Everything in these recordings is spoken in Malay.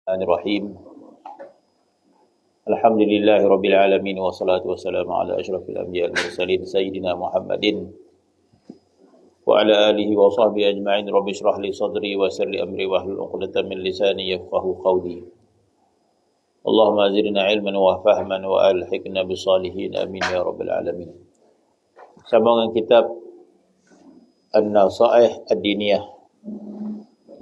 Bismillahirrahmanirrahim. Alhamdulillahi rabbil alamin wassalatu wassalamu ala asyrafil anbiya'i wal mursalin sayyidina Muhammadin wa ala alihi wa sahbihi ajma'in. Rabbi shrah li sadri wa yassir li amri wahlul 'uqdatam min lisani yafqahu qawli. Allahumma zidna ilman wa fahman wa alhiqna bis salihin amin ya rabbil alamin. Sambungan kitab An-Nasaih Ad-Diniyah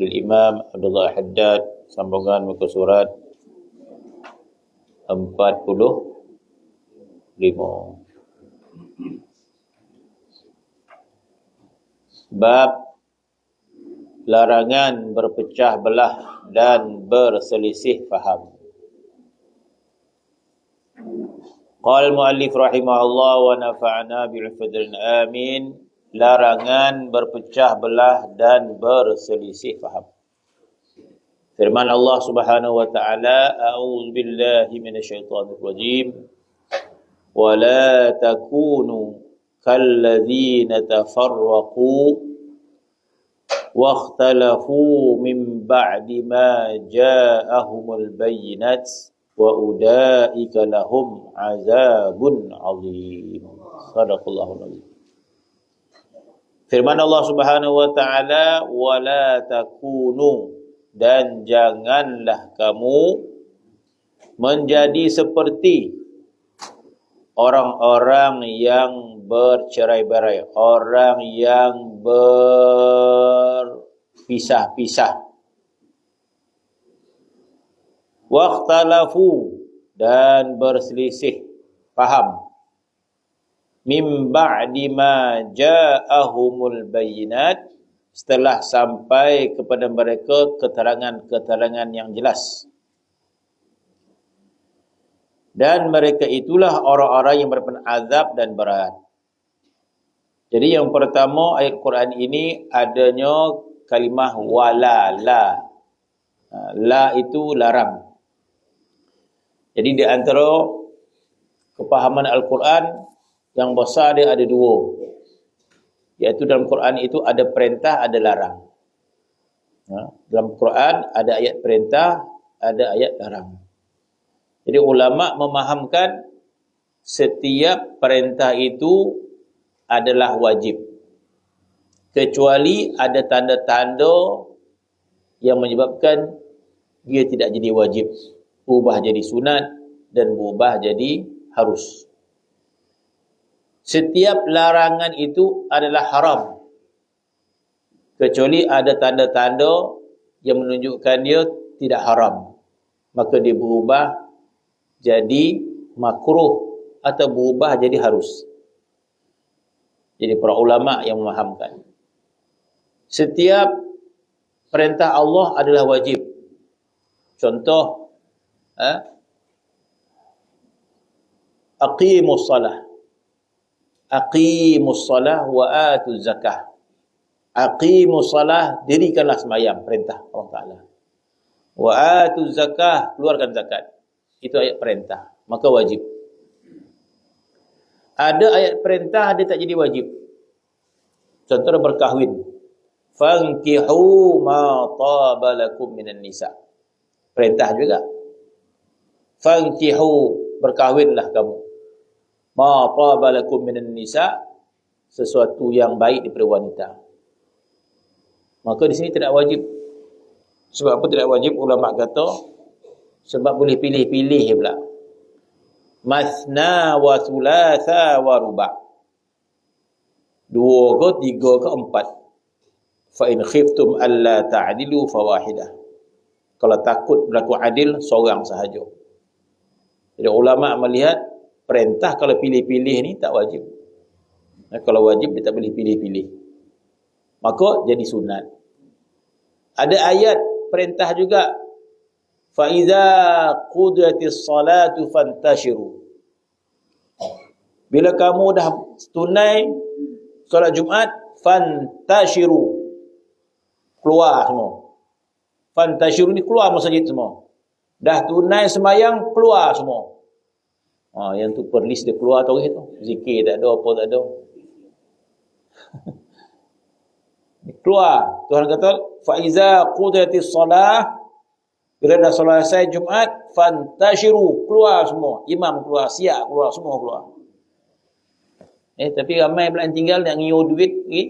lil Imam Abdullah Haddad, sambungan muka surat 45. Bab larangan berpecah belah dan berselisih faham. Qala al-muallif rahimahullah wa nafa'ana bil fadlin amin. Larangan berpecah belah dan berselisih faham. Firman Allah Subhanahu wa taala, a'udzu billahi minasyaitonir rajim. Wa la takunu kalladzina tafarraqu wa ikhtalafu min ba'di ma ja'ahumul bayyinat wa ulaika lahum 'adzabun 'adzim. Shadaqallahul 'adzim. Firman Allah Subhanahu wa taala, wa la takunu, dan janganlah kamu menjadi seperti orang-orang yang bercerai-berai, orang yang berpisah-pisah. Waqtalafu, dan berselisih paham. Mim ba'di ma ja'ahumul bayyinat, setelah sampai kepada mereka keterangan-keterangan yang jelas. Dan mereka itulah orang-orang yang berpengaruh azab dan berat. Jadi yang pertama, ayat Quran ini adanya kalimah wala, la. La itu larang. Jadi di antara kepahaman Al-Quran yang besar, dia ada dua. Iaitu dalam Quran itu ada perintah, ada larang. Dalam Quran ada ayat perintah, ada ayat larang. Jadi ulama memahamkan setiap perintah itu adalah wajib, kecuali ada tanda-tanda yang menyebabkan dia tidak jadi wajib, berubah jadi sunat dan berubah jadi harus. Setiap larangan itu adalah haram, kecuali ada tanda-tanda yang menunjukkan dia tidak haram, maka dia berubah jadi makruh atau berubah jadi harus. Jadi para ulama yang memahamkan setiap perintah Allah adalah wajib. Contoh, aqimus salah, aqimus salah wa atuz zakah. Aqimus salah, dirikanlah sembahyang, perintah Allah Ta'ala. Wa atuz zakah, keluarkan zakat. Itu ayat perintah, maka wajib. Ada ayat perintah, dia tak jadi wajib. Contohnya berkahwin. Fankihu ma taba lakum minan nisa. Perintah juga. Fankihu, berkahwinlah kamu. Ma taba lakum minan nisa, sesuatu yang baik daripada wanita. Maka di sini tidak wajib. Sebab apa tidak wajib? Ulama kata sebab boleh pilih-pilih pula. Masna wa thulatha wa ruba'. 2 ke 3 ke 4. Fa in khiftum alla ta'dilu fawahidah. Kalau takut berlaku adil, seorang sahaja. Jadi ulama melihat perintah kalau pilih-pilih ni tak wajib. Kalau wajib dia tak boleh pilih-pilih, maka jadi sunat. Ada ayat perintah juga, fa iza qudiyatis salatu fantashiru. Bila kamu dah tunai solat Jumaat, fantashiru, keluar semua. Fantashiru ni keluar masjid semua. Dah tunai sembahyang, keluar semua. Yang tu perlis dia keluar tu orang tu. Zikir tak ada, apa tak ada. Keluar. Tuhan kata, fa iza qudiyatis salah Bila dah selesai Jumaat, fantashiru, keluar semua. Imam keluar, siap keluar, semua keluar. Tapi ramai pula yang tinggal nak ngiur duit lagi.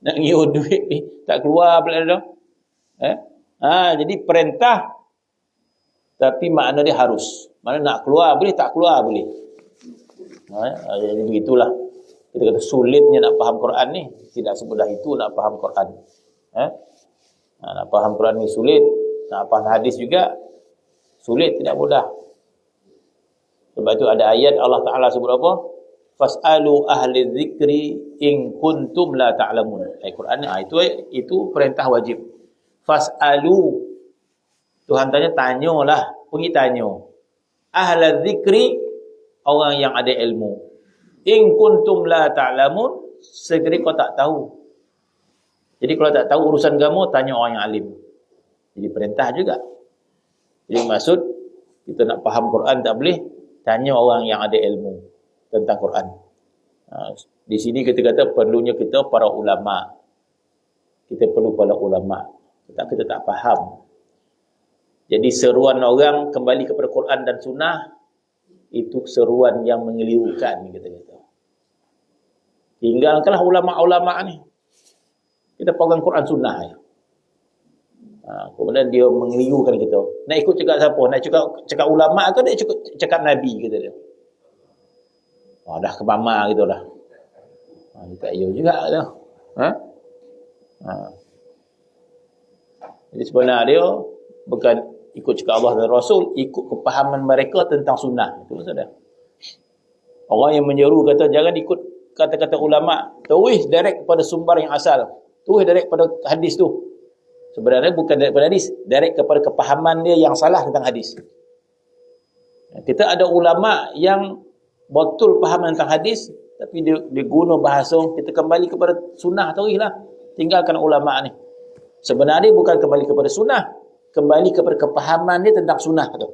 Nak ngiur duit ni, tak keluar pula dah. Jadi perintah, tapi makna dia harus. Mana nak keluar boleh, tak keluar boleh. Jadi begitulah. Kita kata sulitnya nak faham Quran ni. Tidak semudah itu nak faham Quran. Nak faham Quran ni sulit. Nak faham hadis juga sulit, tidak mudah. Sebab itu ada ayat Allah Ta'ala sebut apa? Fas'alu ahli dzikri in kuntum la ta'lamun. Ayat Quran itu perintah wajib. Fas'alu, Tuhan tanyalah, pergi tanya. Ahli dzikri, orang yang ada ilmu. In kuntum la ta'lamun, sekiranya kau tak tahu. Jadi kalau tak tahu urusan agama, tanya orang yang alim. Jadi perintah juga. Jadi maksud, kita nak faham Quran tak boleh, tanya orang yang ada ilmu tentang Quran. Di sini kita kata perlunya kita para ulama. Kita perlu para ulama. Kita tak faham. Jadi seruan orang kembali kepada Quran dan Sunnah, itu seruan yang mengelirukan, kita kata. Tinggalkanlah ulama-ulama ni. Kita pegang Quran Sunnah ya. Kemudian dia mengelirukan kita. Nak ikut cakap siapa? Nak cakap ulama atau nak cakap Nabi, kata dia. Dah kemama gitu lah. Tak ya juga tu. Jadi sebenarnya dia bukan ikut cakap Allah dan Rasul, ikut kepahaman mereka tentang sunnah. Itu maksudnya. Orang yang menyeru kata jangan ikut kata-kata ulama, terus direct pada sumber yang asal. Terus direct pada hadis tu. Sebenarnya bukan direct pada hadis, direct kepada kepahaman dia yang salah tentang hadis. Kita ada ulama yang betul faham tentang hadis, tapi dia guna bahasa, kita kembali kepada sunnah teruslah. Tinggalkan ulama ni. Sebenarnya bukan kembali kepada sunnah, kembali kepada kepahaman dia tentang sunnah tu.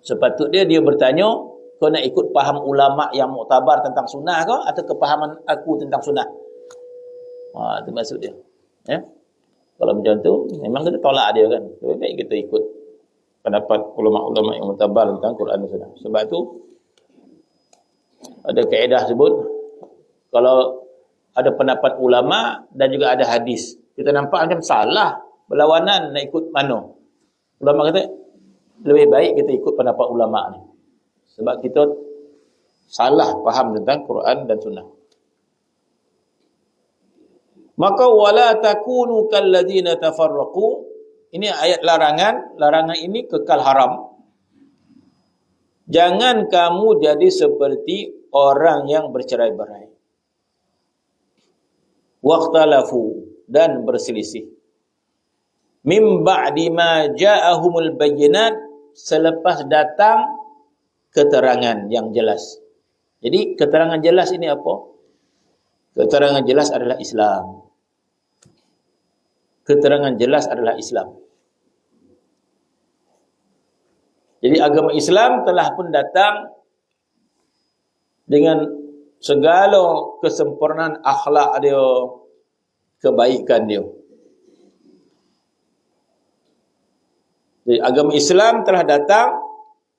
Sepatutnya dia bertanya, kau nak ikut faham ulama yang muktabar tentang sunnah kau atau kepahaman aku tentang sunnah? Itu maksud dia. Kalau macam tu, memang kita tolak dia kan. Lebih baik kita ikut pendapat ulama-ulama yang muktabar tentang Quran dan sunnah. Sebab tu ada kaedah sebut, kalau ada pendapat ulama dan juga ada hadis, kita nampak macam salah, berlawanan, nak ikut mana? Ulama kata lebih baik kita ikut pendapat ulama ni. Sebab kita salah faham tentang Quran dan sunnah. Maka wala takunu kalladzina tafarraqu. Ini ayat larangan. Larangan ini kekal haram. Jangan kamu jadi seperti orang yang bercerai-berai. Waqtalafu, dan berselisih. Mim ba'di ma ja'ahumul bayyinat, selepas datang keterangan yang jelas. Jadi keterangan jelas ini apa? Keterangan jelas adalah Islam. Keterangan jelas adalah Islam. Jadi agama Islam telah pun datang dengan segala kesempurnaan akhlak dia, kebaikan dia. Jadi agama Islam telah datang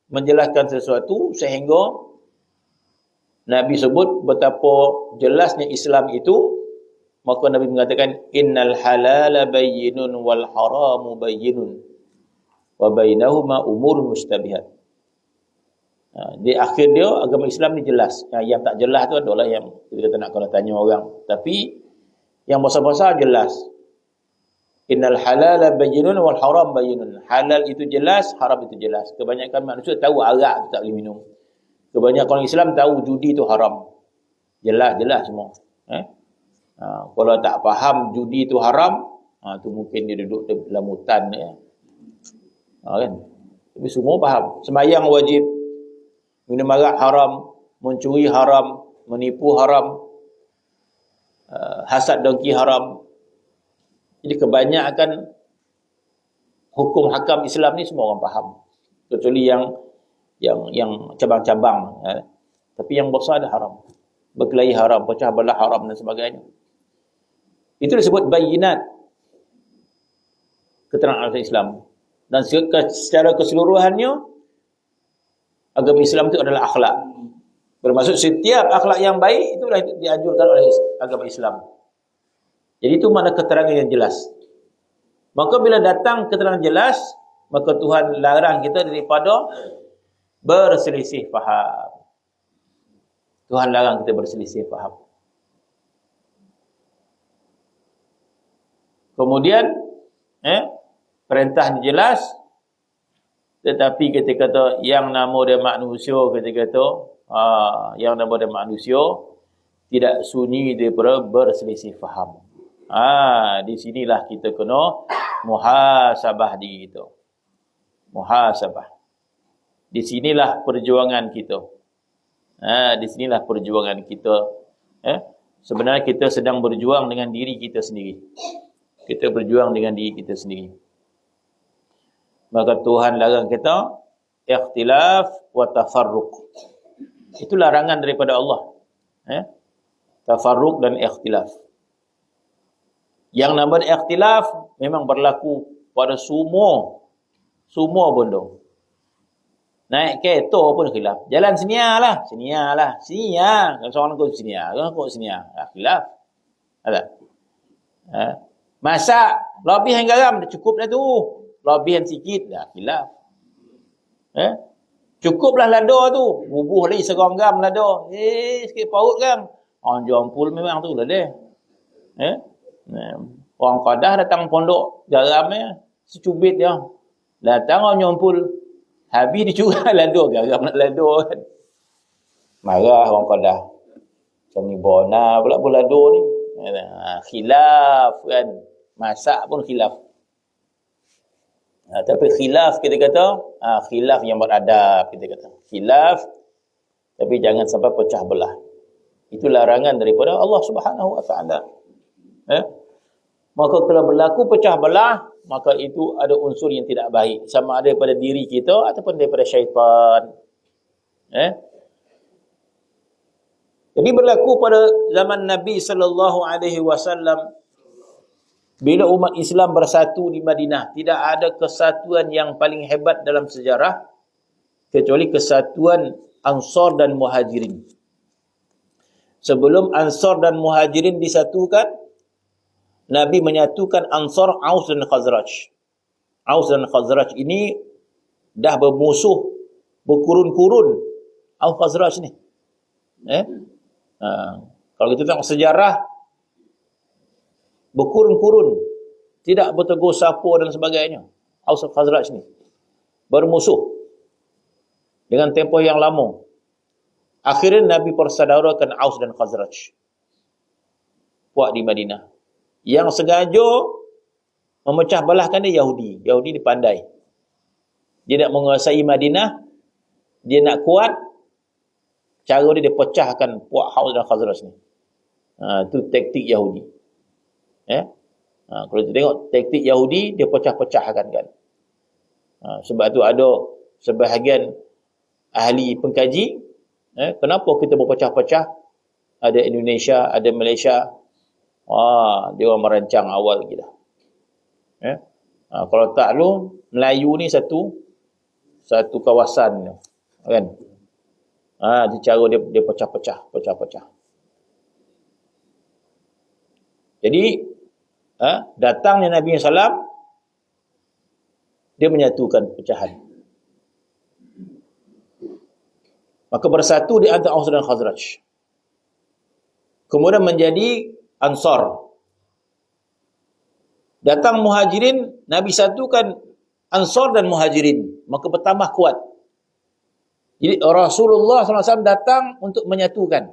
menjelaskan sesuatu sehingga Nabi sebut betapa jelasnya Islam itu. Maka Nabi mengatakan innal halala bayyinun wal haramu bayyinun wa bainahuma umur mustabihat. Di akhir dia agama Islam ni jelas. Yang tak jelas tu adalah yang kita kata nak kena tanya orang. Tapi yang besar-besar jelas. Innal halala bayyinun wal haram bayyinun. Halal itu jelas, haram itu jelas. Kebanyakan manusia tahu arak tu tak boleh minum. Kebanyakan orang Islam tahu judi itu haram. Jelas semua. Kalau tak faham judi itu haram, tu mungkin dia duduk dalam hutan ya. Kan? Tapi semua faham. Sembahyang wajib, minum arak haram, mencuri haram, menipu haram, hasad dengki haram. Jadi kebanyakan hukum hakam Islam ni semua orang faham. Kecuali yang cabang-cabang. Tapi yang besar ada haram. Berkelahi haram, pecah belah haram dan sebagainya. Itu disebut bayinat. keterangan agama Islam. Dan secara keseluruhannya, agama Islam itu adalah akhlak. Bermaksud setiap akhlak yang baik itulah dianjurkan oleh agama Islam. Jadi itu mana keterangan yang jelas. Maka bila datang keterangan jelas, maka Tuhan larang kita daripada berselisih faham. Tuhan larang kita berselisih faham. Kemudian perintahnya jelas, tetapi kita kata yang nama dia manusia, kita kata yang nama dia manusia tidak sunyi daripada berselisih faham. Di sinilah kita kena muhasabah diri kita. Muhasabah. Di sinilah perjuangan kita. Di sinilah perjuangan kita. Sebenarnya kita sedang berjuang dengan diri kita sendiri. Kita berjuang dengan diri kita sendiri. Maka Tuhan larang kita ikhtilaf wa tafarruq. Itu larangan daripada Allah. Tafarruq dan ikhtilaf. Yang namanya ikhtilaf memang berlaku pada semua benda. Naik kereta pun khilaf. Jalan senialah. Kan seorang kau seniar, kan kau seniar. Khilaf. Ada. Masak lebihan garam cukup dah tu. Lebihan sikit dah khilaf. Cukuplah lada tu. Bubuh lagi serangam lada. Sikit paut kan. Orang jumpul memang tu lah dia. Orang Qadah datang pondok garam secubit dia. Datang orang nyompul. Habis dicurah lada, garam nak lada kan. Marah orang Qadah. Macam ni bona pula pun lada ni. Khilaf kan. Masak pun khilaf. Tapi khilaf kita kata, khilaf yang beradab kita kata. Khilaf, tapi jangan sampai pecah belah. Itu larangan daripada Allah Subhanahu Wa Taala. Maka kalau berlaku pecah belah, maka itu ada unsur yang tidak baik. Sama ada daripada diri kita ataupun daripada syaitan. Jadi berlaku pada zaman Nabi SAW. Bila umat Islam bersatu di Madinah, tidak ada kesatuan yang paling hebat dalam sejarah kecuali kesatuan Ansar dan Muhajirin. Sebelum Ansar dan Muhajirin disatukan, Nabi menyatukan Ansar, Aus dan Khazraj. Aus dan Khazraj ini dah bermusuh berkurun-kurun. Aus Khazraj ni. Kalau kita tengok sejarah, berkurun-kurun, tidak bertegur sapa dan sebagainya. Aus Khazraj ni bermusuh dengan tempoh yang lama. Akhirnya Nabi persaudarakan Aus dan Khazraj buat di Madinah. Yang sengaja memecah belahkan dia Yahudi. Yahudi dia pandai. Dia nak menguasai Madinah, dia nak kuat, cara dia pecahkan puak Aus dan Khazraj ni. Itu taktik Yahudi. Kalau kita tengok taktik Yahudi, dia pecah-pecahkan kan. Sebab tu ada sebahagian ahli pengkaji, kenapa kita berpecah-pecah? Ada Indonesia, ada Malaysia. Dia orang merancang awal lagi dah. Kalau tak lu, Melayu ni satu kawasan kan. Cara dia pecah-pecah. Jadi datangnya Nabi SAW, dia menyatukan pecahan. Maka bersatu di antara Aus dan Khazraj. Kemudian menjadi Ansar. Datang Muhajirin, Nabi satukan Ansar dan Muhajirin. Maka bertambah kuat. Jadi Rasulullah SAW datang untuk menyatukan.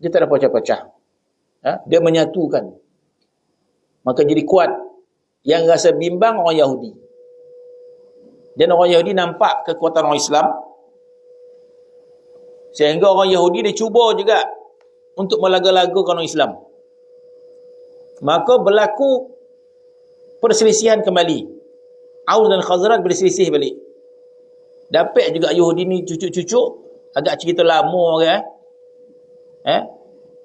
Dia tak ada pecah-pecah. Dia menyatukan. Maka jadi kuat. Yang rasa bimbang orang Yahudi. Dan orang Yahudi nampak kekuatan orang Islam. Sehingga orang Yahudi dia cuba juga untuk melaga-lagakan orang Islam. Maka berlaku perselisihan kembali. Aus dan Khazraj berselisih balik. Dapat juga Yahudi ni cucuk-cucuk, agak cerita lama kan.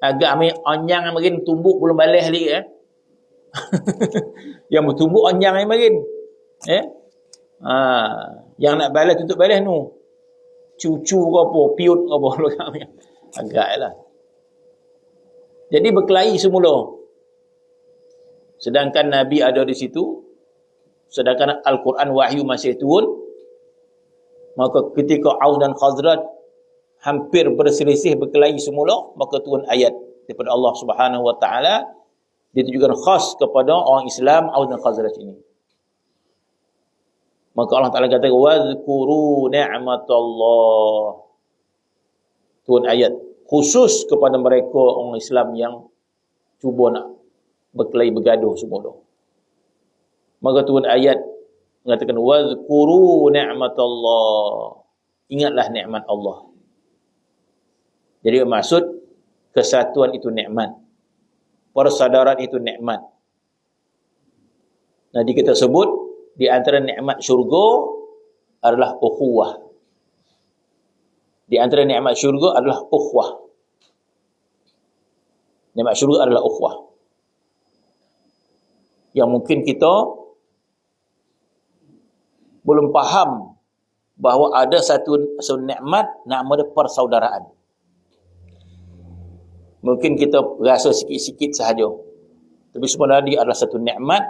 Agak ambil onyang makin tumbuk belum balik lagi Yang bertumbuk anjang yang marin. Yang nak balas tutup balas tu. Cucu ke apa, piut ke apa. Agaklah. Jadi berkelahi semula. Sedangkan Nabi ada di situ. Sedangkan Al-Quran wahyu masih turun. Maka ketika Aus dan Khazraj hampir berselisih berkelahi semula, maka turun ayat daripada Allah Subhanahu wa taala ditujukan khas kepada orang Islam Aus dan Khazraj ini. Maka Allah Taala kata wazkuru ni'matallah. Turun ayat khusus kepada mereka orang Islam yang cuba nak berkelahi bergaduh semula. Maka turun ayat mengatakan wazkuru ni'matallah. Ingatlah nikmat Allah. Jadi maksud kesatuan itu nikmat. Persaudaraan itu nikmat. Nanti kita sebut di antara nikmat syurga adalah ukhuwah. Di antara nikmat syurga adalah ukhuwah. Nikmat syurga adalah ukhuwah. Yang mungkin kita belum faham bahawa ada satu nikmat nama dia persaudaraan. Mungkin kita rasa sikit-sikit sahaja. Tapi sebenarnya adalah satu nikmat.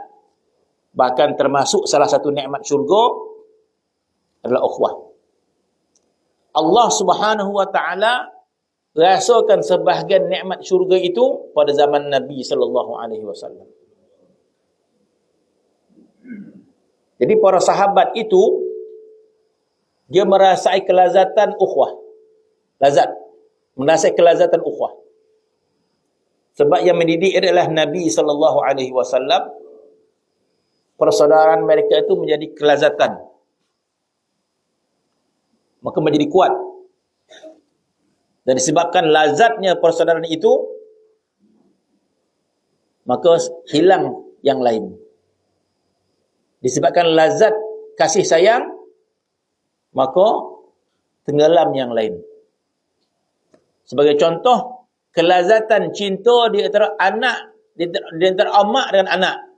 Bahkan termasuk salah satu nikmat syurga adalah ukhuwah. Allah Subhanahu wa taala rasakan sebahagian nikmat syurga itu pada zaman Nabi sallallahu alaihi wasallam. Jadi para sahabat itu dia merasai kelazatan ukhuwah. Lazat. Merasai kelazatan ukhuwah. Sebab yang mendidik adalah Nabi sallallahu alaihi wasallam. Persaudaraan mereka itu menjadi kelazatan. Maka menjadi kuat. Dan disebabkan lazatnya persaudaraan itu, maka hilang yang lain. Disebabkan lazat kasih sayang, maka tenggelam yang lain. Sebagai contoh, kelazatan cinta di antara anak, di antara mak dengan anak.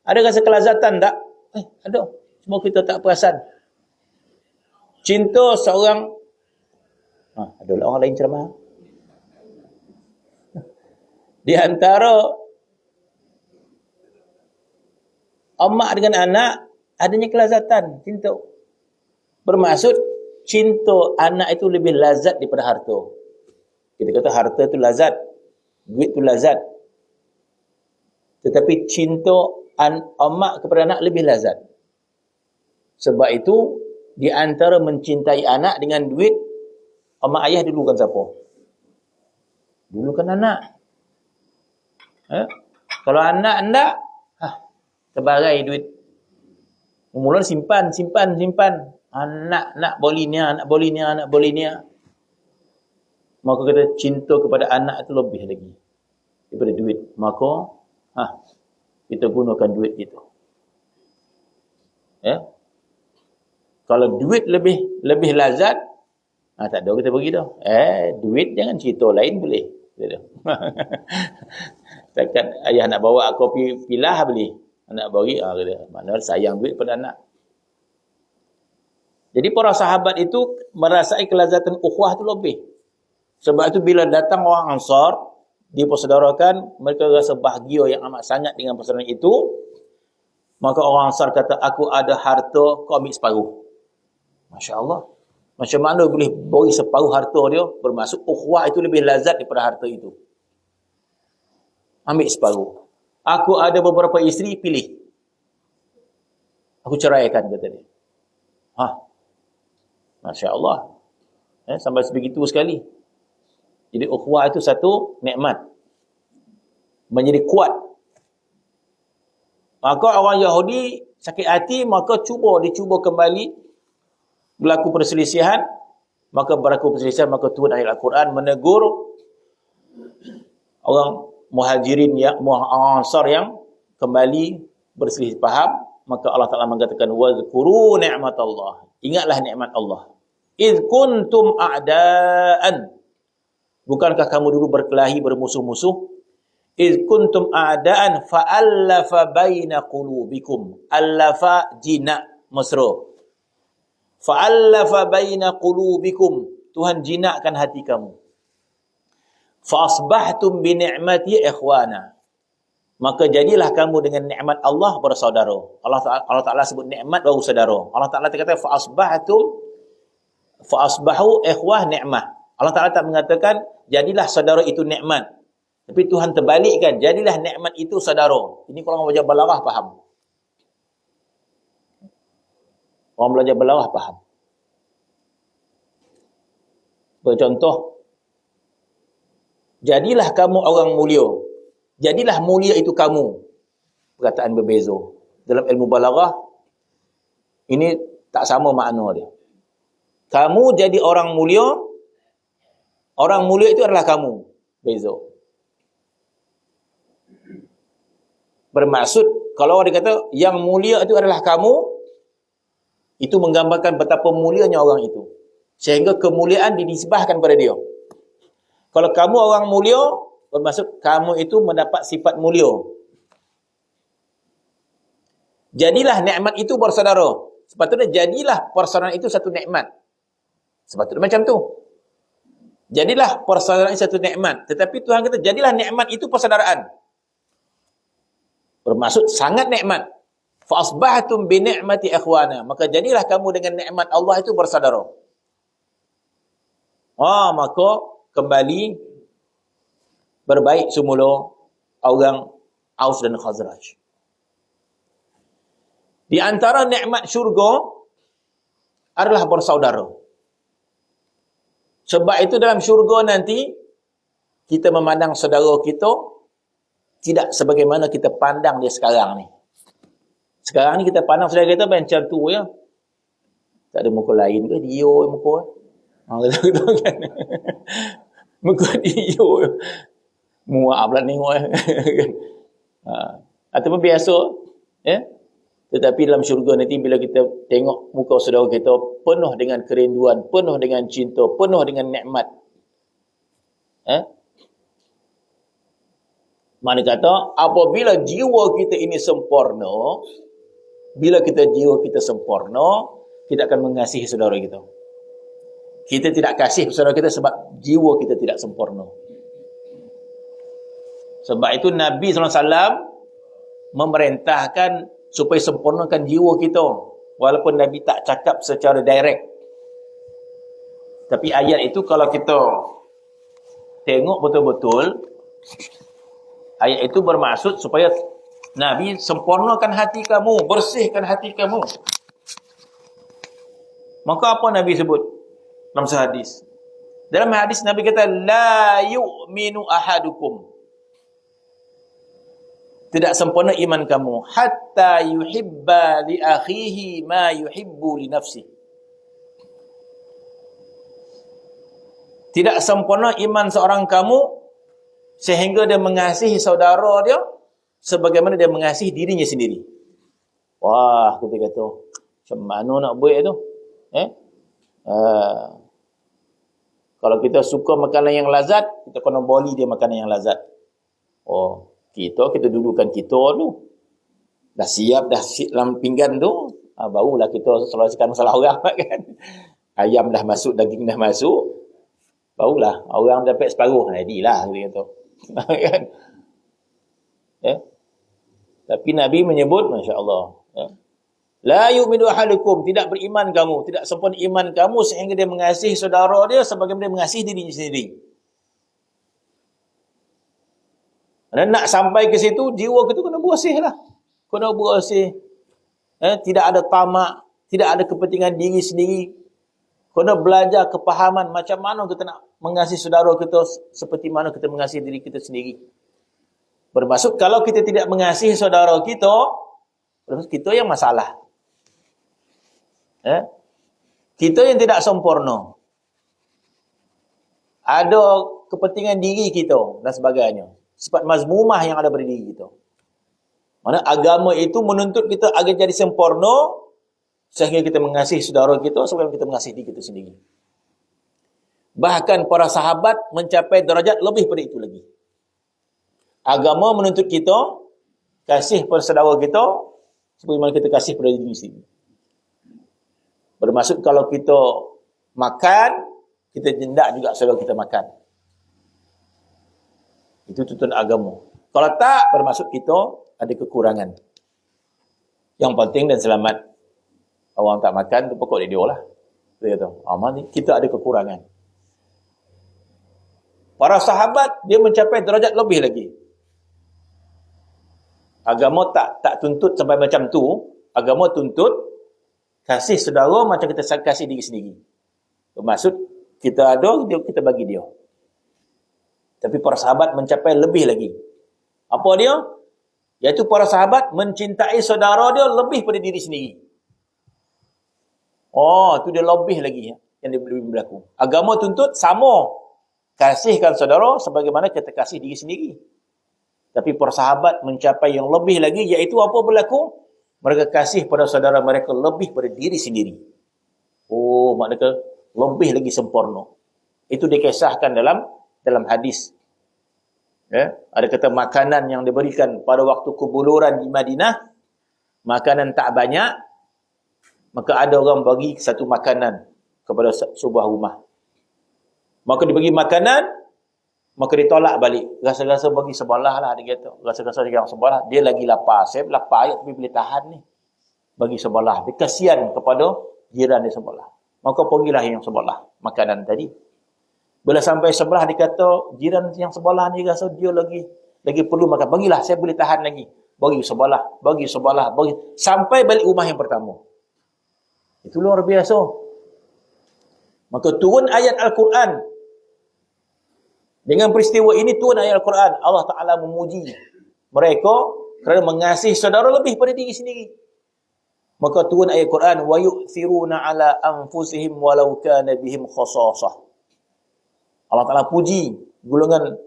Ada rasa kelazatan tak? Ada. Cuma kita tak perasan. Cinta seorang, adalah orang lain ceramah. Di antara mak dengan anak, adanya kelazatan, cinta. Bermaksud, cinta anak itu lebih lazat daripada harta. Kita kata harta itu lazat, duit itu lazat. Tetapi cinta mak kepada anak lebih lazat. Sebab itu, di antara mencintai anak dengan duit, mak ayah dulu kan siapa? Dulu kan anak. Kalau anak anda, terbarai duit. Mula simpan. Nak boli ni. Maka kata cinta kepada anak itu lebih lagi daripada duit. Maka kita gunakan duit itu. Kalau duit lebih lazat, tak ada kita bagi dah. Duit jangan cerita lain boleh. Takkan ayah nak bawa kopi pilah beli. Anak bagi, maknanya sayang duit pada anak. Jadi para sahabat itu merasai kelazatan ukhuwah itu lebih. Sebab itu bila datang orang Ansar, dipersaudarakan, mereka rasa bahagia yang amat sangat dengan persaudaraan itu. Maka orang Ansar kata, aku ada harta, kau ambil separuh. Masya Allah. Macam mana boleh bagi separuh harta dia? Bermaksud ukhuwah itu lebih lazat daripada harta itu. Ambil separuh. Aku ada beberapa isteri, pilih. Aku ceraikan, kata dia. Masya Allah. Sampai sebegitu sekali. Jadi ukhuwah itu satu nikmat. Menjadi kuat. Maka orang Yahudi sakit hati, maka dicuba kembali berlaku perselisihan. Maka berlaku perselisihan, maka turun ayat Al-Quran menegur orang muhajirin, orang Ansar yang kembali berselisih faham. Maka Allah Ta'ala mengatakan wazkuru ni'matallah. Ingatlah nikmat Allah. Idh kuntum a'daan. Bukankah kamu dulu berkelahi, bermusuh-musuh? Iz kuntum a'daan fa'allafa baina qulubikum. Allafa jinak mesra. Fa'allafa baina qulubikum. Tuhan jinakkan hati kamu. Fa'asbahtum bi ni'mati ikhwana. Maka jadilah kamu dengan nikmat Allah bersaudara. Allah Ta'ala sebut nikmat baru saudara. Allah Ta'ala kata fa'asbahu ikhwah ni'mah. Allah Ta'ala tak mengatakan jadilah saudara itu nikmat. Tapi Tuhan terbalikkan, jadilah nikmat itu saudara. Ini kalau orang belajar balaghah faham. Orang belajar balaghah faham. Bercontoh, jadilah kamu orang mulia. Jadilah mulia itu kamu. Perkataan berbeza. Dalam ilmu balaghah, ini tak sama makna dia. Kamu jadi orang mulia itu adalah kamu. Beza. Bermaksud, kalau orang kata yang mulia itu adalah kamu, itu menggambarkan betapa mulianya orang itu. Sehingga kemuliaan dinisbahkan pada dia. Kalau kamu orang mulia, bermaksud kamu itu mendapat sifat mulia. Jadilah nikmat itu bersaudara. Sepatutnya jadilah persaudaraan itu satu nikmat. Sepatutnya macam tu. Jadilah persaudaraan itu satu nikmat. Tetapi Tuhan kata, jadilah nikmat itu persaudaraan. Bermaksud sangat nikmat. Fa asbahtum bi ni'mati ikhwana. Maka jadilah kamu dengan nikmat Allah itu bersaudara. Maka kembali berbaik semula orang Aus dan Khazraj. Di antara nikmat syurga adalah bersaudara. Sebab itu dalam syurga nanti kita memandang saudara kita tidak sebagaimana kita pandang dia sekarang ni. Sekarang ni kita pandang saudara kita macam tu ya. Tak ada muka lain ke? Dia muka. Kata kan. Muka dia. Muak pula tengok. Ataupun biasa. Ya. Tetapi dalam syurga nanti bila kita tengok muka saudara kita penuh dengan kerinduan, penuh dengan cinta, penuh dengan nikmat. Mana kata, apabila jiwa kita ini sempurna, bila jiwa kita sempurna, kita akan mengasihi saudara kita. Kita tidak kasih saudara kita sebab jiwa kita tidak sempurna. Sebab itu Nabi SAW memerintahkan supaya sempurnakan jiwa kita. Walaupun Nabi tak cakap secara direct. Tapi ayat itu kalau kita tengok betul-betul, ayat itu bermaksud supaya Nabi sempurnakan hati kamu, bersihkan hati kamu. Maka apa Nabi sebut dalam hadis? Dalam hadis Nabi kata, la yu'minu ahadukum. Tidak sempurna iman kamu hatta yuhibba li akhihi ma yuhibbu li nafsihi. Tidak sempurna iman seorang kamu sehingga dia mengasihi saudara dia sebagaimana dia mengasihi dirinya sendiri. Wah, kita kata, macam mana nak buat tu? Kalau kita suka makanan yang lazat, kita kena boli dia makanan yang lazat. Kita dudukkan kita tu. Dah siap dalam pinggan tu, barulah kita selesaikan masalah orang kan. Ayam dah masuk, daging dah masuk, barulah orang dapat separuh. Jadilah kita kata. Kan? Tapi Nabi menyebut, masya-Allah, la yu'minu ahadukum, tidak beriman kamu, tidak sempurna iman kamu sehingga dia mengasihi saudara dia sebagaimana dia mengasihi dirinya sendiri. Dan nak sampai ke situ, jiwa kita kena bersih lah. Kena bersih. Tidak ada tamak, tidak ada kepentingan diri sendiri. Kena belajar kepahaman macam mana kita nak mengasihi saudara kita seperti mana kita mengasihi diri kita sendiri. Bermaksud kalau kita tidak mengasihi saudara kita, bermaksud kita yang masalah. Kita yang tidak sempurna. Ada kepentingan diri kita dan sebagainya. Sifat mazmumah yang ada pada diri kita. Mana agama itu menuntut kita agar jadi sempurna sehingga kita mengasihi saudara kita sebagaimana kita mengasihi diri kita sendiri. Bahkan para sahabat mencapai derajat lebih pada itu lagi. Agama menuntut kita kasih pada saudara kita sebagaimana kita kasih pada diri sendiri. Bermaksud kalau kita makan, kita hendak juga saudara kita makan. Itu tuntutan agama. Kalau tak, bermaksud kita ada kekurangan. Yang penting dan selamat. Orang tak makan, tu pokok dia lah. Dia kata, kita ada kekurangan. Para sahabat, dia mencapai derajat lebih lagi. Agama tak tuntut sampai macam tu. Agama tuntut kasih saudara macam kita kasih diri sendiri. Bermaksud, kita ada, kita bagi dia. Tapi para sahabat mencapai lebih lagi. Apa dia? Iaitu para sahabat mencintai saudara dia lebih pada diri sendiri. Oh, itu dia lebih lagi yang dia lebih berlaku. Agama tuntut sama. Kasihkan saudara sebagaimana kita kasih diri sendiri. Tapi para sahabat mencapai yang lebih lagi, iaitu apa berlaku? Mereka kasih pada saudara mereka lebih pada diri sendiri. Oh, maknanya lebih lagi sempurna. Itu dikisahkan dalam hadis. Ya, ada kata makanan yang diberikan pada waktu kubuluran di Madinah, makanan tak banyak, maka ada orang bagi satu makanan kepada sebuah rumah. Maka dibagi makanan, maka ditolak balik. Rasa-rasa bagi sebelah lah, dia kata. Rasa-rasa yang sebelah, dia lagi lapar. Saya lapar ayat tapi boleh tahan ni. Bagi sebelah. Dia kasihan kepada jiran dia sebelah. Maka pergilah yang sebelah makanan tadi. Bila sampai sebelah, dia kata, jiran yang sebelah ni rasa dia lagi perlu makan. Bagilah, saya boleh tahan lagi. Bagi sebelah, bagi. Sampai balik rumah yang pertama. Itu luar biasa. Maka turun ayat Al-Quran. Dengan peristiwa ini turun ayat Al-Quran. Allah Ta'ala memuji mereka kerana mengasihi saudara lebih pada diri sendiri. Maka turun ayat Al-Quran. وَيُؤْثِرُونَ عَلَىٰ أَنفُسِهِمْ وَلَوْ كَانَ بِهِمْ خَصَاصَةٌ. Allah Ta'ala puji golongan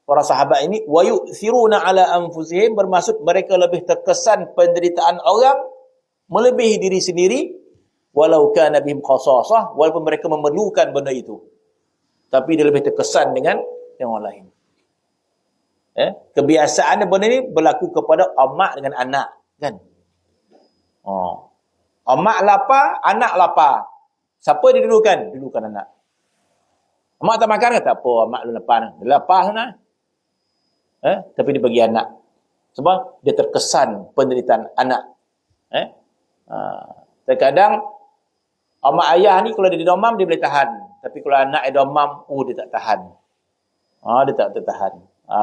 para sahabat ini. وَيُؤْثِرُونَ عَلَىٰ أَنفُسِهِمْ bermaksud mereka lebih terkesan penderitaan orang melebihi diri sendiri. وَلَوْ كَانَ بِهِمْ خَصَاصَةٌ walaupun mereka memerlukan benda itu. Tapi dia lebih terkesan dengan yang orang lain. Kebiasaan benda ni berlaku kepada mak dengan anak. Kan? Mak lapar, anak lapar. Siapa dia dulukan? Dulukan anak. Mak tak makan ke? Tak apa, mak lu lapar. Dia lapar sana. Tapi dia bagi anak. Sebab dia terkesan penderitaan anak. Terkadang mak ayah ni kalau dia domam dia boleh tahan. Tapi kalau anak dia domam, dia tak tahan. Dia tak tertahan.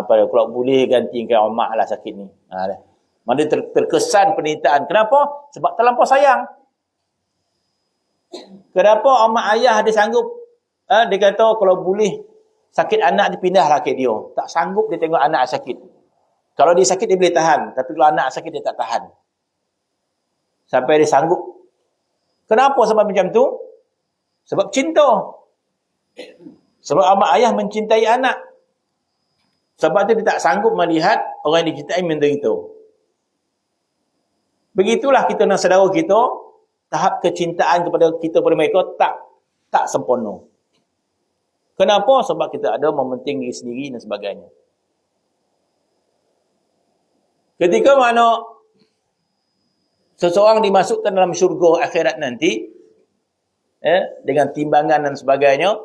Kalau boleh gantikan mak lah sakit ni. Dia terkesan penderitaan. Kenapa? Sebab terlampau sayang. Kenapa mak ayah dia sanggup? Dia kata kalau boleh sakit anak dia pindahlah ke dia. Tak sanggup dia tengok anak sakit. Kalau dia sakit dia boleh tahan. Tapi kalau anak sakit dia tak tahan. Sampai dia sanggup. Kenapa sebab macam tu? Sebab cinta. Sebab mak ayah mencintai anak. Sebab tu dia tak sanggup melihat orang yang dicintai menderita. Begitulah kita dengan saudara kita, tahap kecintaan kepada kita pada mereka tak sempurna. Kenapa? Sebab kita ada mementing diri sendiri dan sebagainya. Ketika mana seseorang dimasukkan dalam syurga akhirat nanti, dengan timbangan dan sebagainya,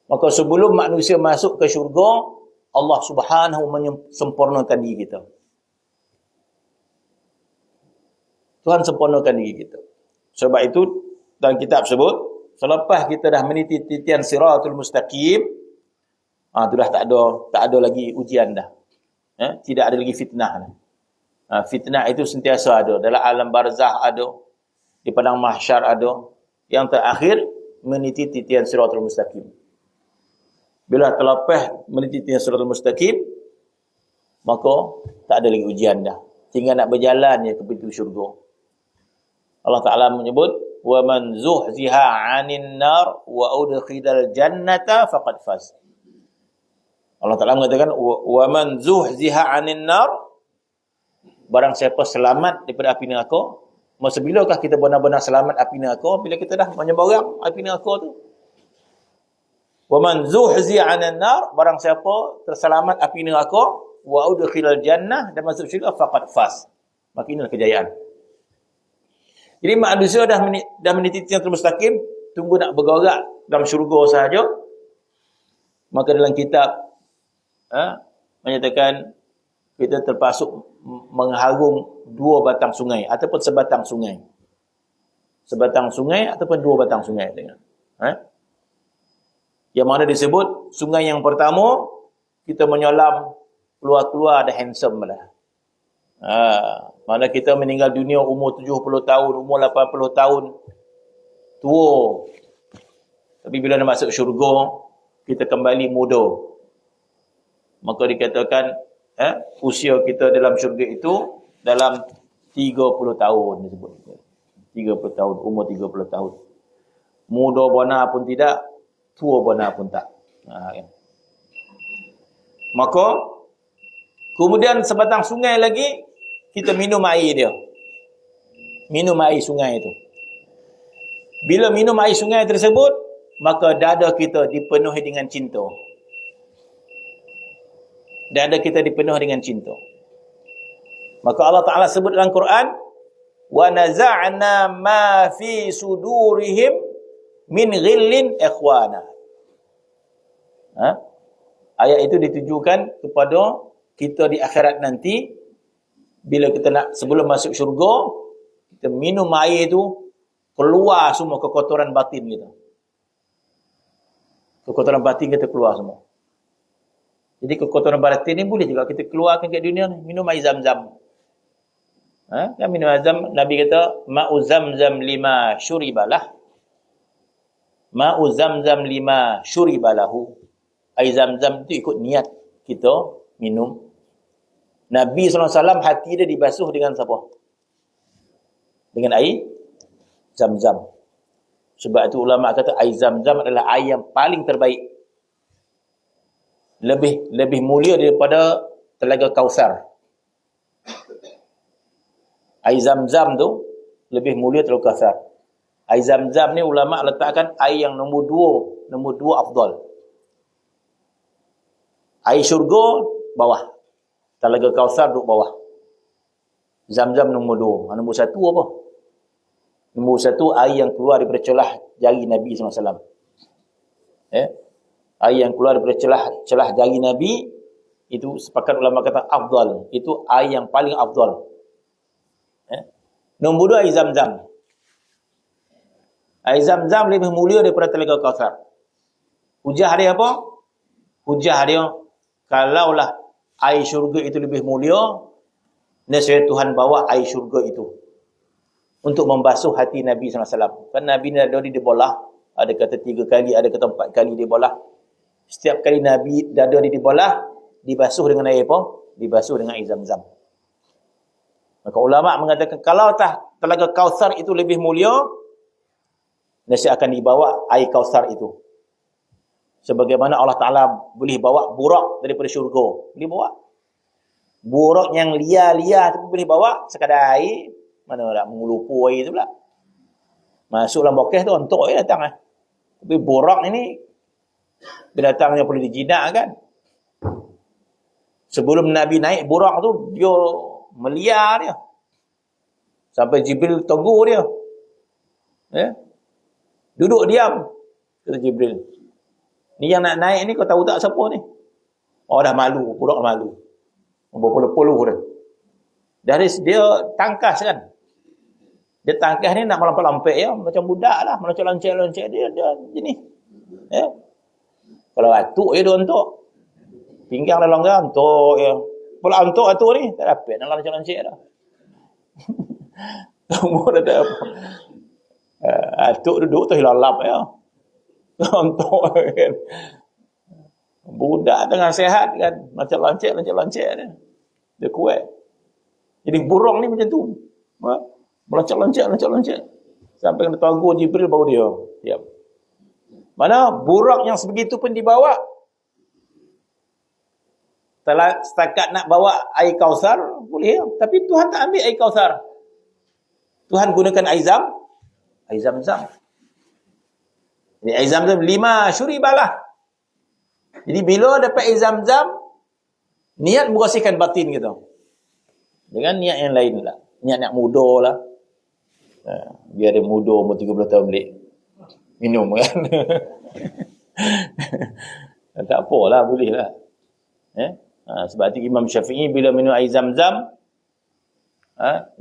maka sebelum manusia masuk ke syurga, Allah Subhanahu menyempurnakan diri kita. Tuhan sempurnakan diri kita. Sebab itu dalam kitab sebut, selepas kita dah meniti titian siratul mustaqim, tu dah tak ada lagi ujian dah. Tidak ada lagi fitnah dah. Fitnah itu sentiasa ada. Dalam alam barzah ada. Di padang mahsyar ada. Yang terakhir, meniti titian siratul mustaqim. Bila terlepas meniti titian siratul mustaqim, maka tak ada lagi ujian dah. Tinggal nak berjalan je ke pintu syurga. Allah Ta'ala menyebut, وَمَنْ زُحْزِهَا عَنِ النَّارِ وَأُدْخِلَ الْجَنَّةَ فَقَدْ فَازَ. Allah Ta'ala mengatakan, وَمَنْ زُحْزِهَا عَنِ النَّارِ, barang siapa selamat daripada api neraka. Masa bilakah kita benar-benar selamat api neraka? Bila kita dah menyebarang api neraka tu. Wa man zuhziya 'anil nar, barang siapa terselamat api neraka, wa udkhilal jannah, dan masuk syurga, faqad faz. Maka inilah kejayaan. Jadi manusia dah meniti yang termustaqim, tunggu nak bergerak dalam syurga sahaja. Maka dalam kitab menyatakan kita terpasuk mengharung 2 batang sungai ataupun sebatang sungai. Sebatang sungai ataupun 2 batang sungai, tengok. Yang mana disebut sungai yang pertama kita menyelam keluar-keluar ada handsome lah. Mana kita meninggal dunia umur 70 tahun, umur 80 tahun, tua. Tapi bila nak masuk syurga, kita kembali muda. Maka dikatakan usia kita dalam syurga itu dalam 30 tahun disebut. 30 tahun, umur 30 tahun. Muda benar pun tidak, tua benar pun tak. Maka kemudian sebatang sungai lagi, kita minum air dia. Minum air sungai itu. Bila minum air sungai tersebut, maka dada kita dipenuhi dengan cinta. Dada kita dipenuhi dengan cinta. Maka Allah Ta'ala sebut dalam Quran, wa naza'na ma fi sudurihim min ghillin ikhwana. Ayat itu ditujukan kepada kita di akhirat nanti, bila kita nak, sebelum masuk syurga, kita minum air itu, keluar semua kekotoran batin kita. Kekotoran batin kita keluar semua. Jadi kekotoran batin ni boleh juga kita keluarkan kat dunia ni. Minum air zam-zam. Kan minum air zam, Nabi kata, ma'u zam-zam lima syuribalah. Ma'u zam-zam lima syuribalahu. Air zam-zam itu ikut niat kita minum. Nabi SAW hati dia dibasuh dengan siapa? Dengan air zam-zam. Sebab itu ulama kata air zam-zam adalah air yang paling terbaik. Lebih mulia daripada telaga Kausar. Air zam-zam tu lebih mulia telaga Kausar. Air zam-zam ni ulama letakkan air yang nombor dua afdal. Air syurga bawah. Telaga Kausar duduk bawah. Zam-zam nombor 2. Nombor 1 apa? Nombor 1 air yang keluar daripada celah jari Nabi SAW. Air yang keluar daripada celah jari Nabi, itu sepakat ulama kata afdal. Itu air yang paling afdal. Nombor 2 air zam-zam. Air zam-zam lebih mulia daripada telaga Kausar. Hujah dia apa? Hujah dia, kalaulah air syurga itu lebih mulia, nescaya Tuhan bawa air syurga itu untuk membasuh hati Nabi SAW. Kan Nabi ni dada dia bolah, ada kata 3 kali, ada kata 4 kali dia bolah. Setiap kali Nabi dada dia dibolah, dibasuh dengan air apa? Dibasuh dengan air zam-zam. Maka ulama mengatakan, kalau telaga Kausar itu lebih mulia, nescaya akan dibawa air Kausar itu. Sebagaimana Allah Ta'ala boleh bawa burak daripada syurga. Boleh bawa. Burak yang liar-liar tu boleh bawa. Sekadar air, mana nak mengelupu air tu pula. Masuk dalam bokeh tu, untuk air datang. Tapi burak ini, dia datangnya perlu dijinak kan. Sebelum Nabi naik burak tu, dia meliar dia. Sampai Jibril tegur dia. Duduk diam, kata Jibril. Ni yang nak naik ni, kau tahu tak siapa ni? Oh, dah malu. Budak malu. Berpuluh-puluh dah. Dari dia tangkas kan. Dia tangkas ni nak melampau-lampau ya. Macam budak lah. Melonceng-lonceng dia jenis. Kalau atuk dia untuk. Pinggang dah longgar untuk ya. Pula untuk atuk ni. Tak dapat nak lonceng-lonceng dah. Umur dah tak apa. Atuk duduk tu hilalap ya. Untuk kan. Budak tengah sehat kan, macam lonceng dia. Dia kuat. Jadi burung ni macam tu. Melonceng. Sampai kena tegur Jibril baru dia diam. Mana burung yang sebegitu pun dibawa. Telah setakat nak bawa air Kausar boleh, tapi Tuhan tak ambil air Kausar. Tuhan gunakan air zam-zam. Jadi air zam-zam 5 syuribalah. Jadi bila dapat air Zam-Zam, niat membersihkan batin kita. Dengan niat yang lain lah. Niat muda lah. Biar dia muda umur 30 tahun balik minum kan. Tak apalah, boleh lah. Sebab itu Imam Syafi'i bila minum air Zam-Zam,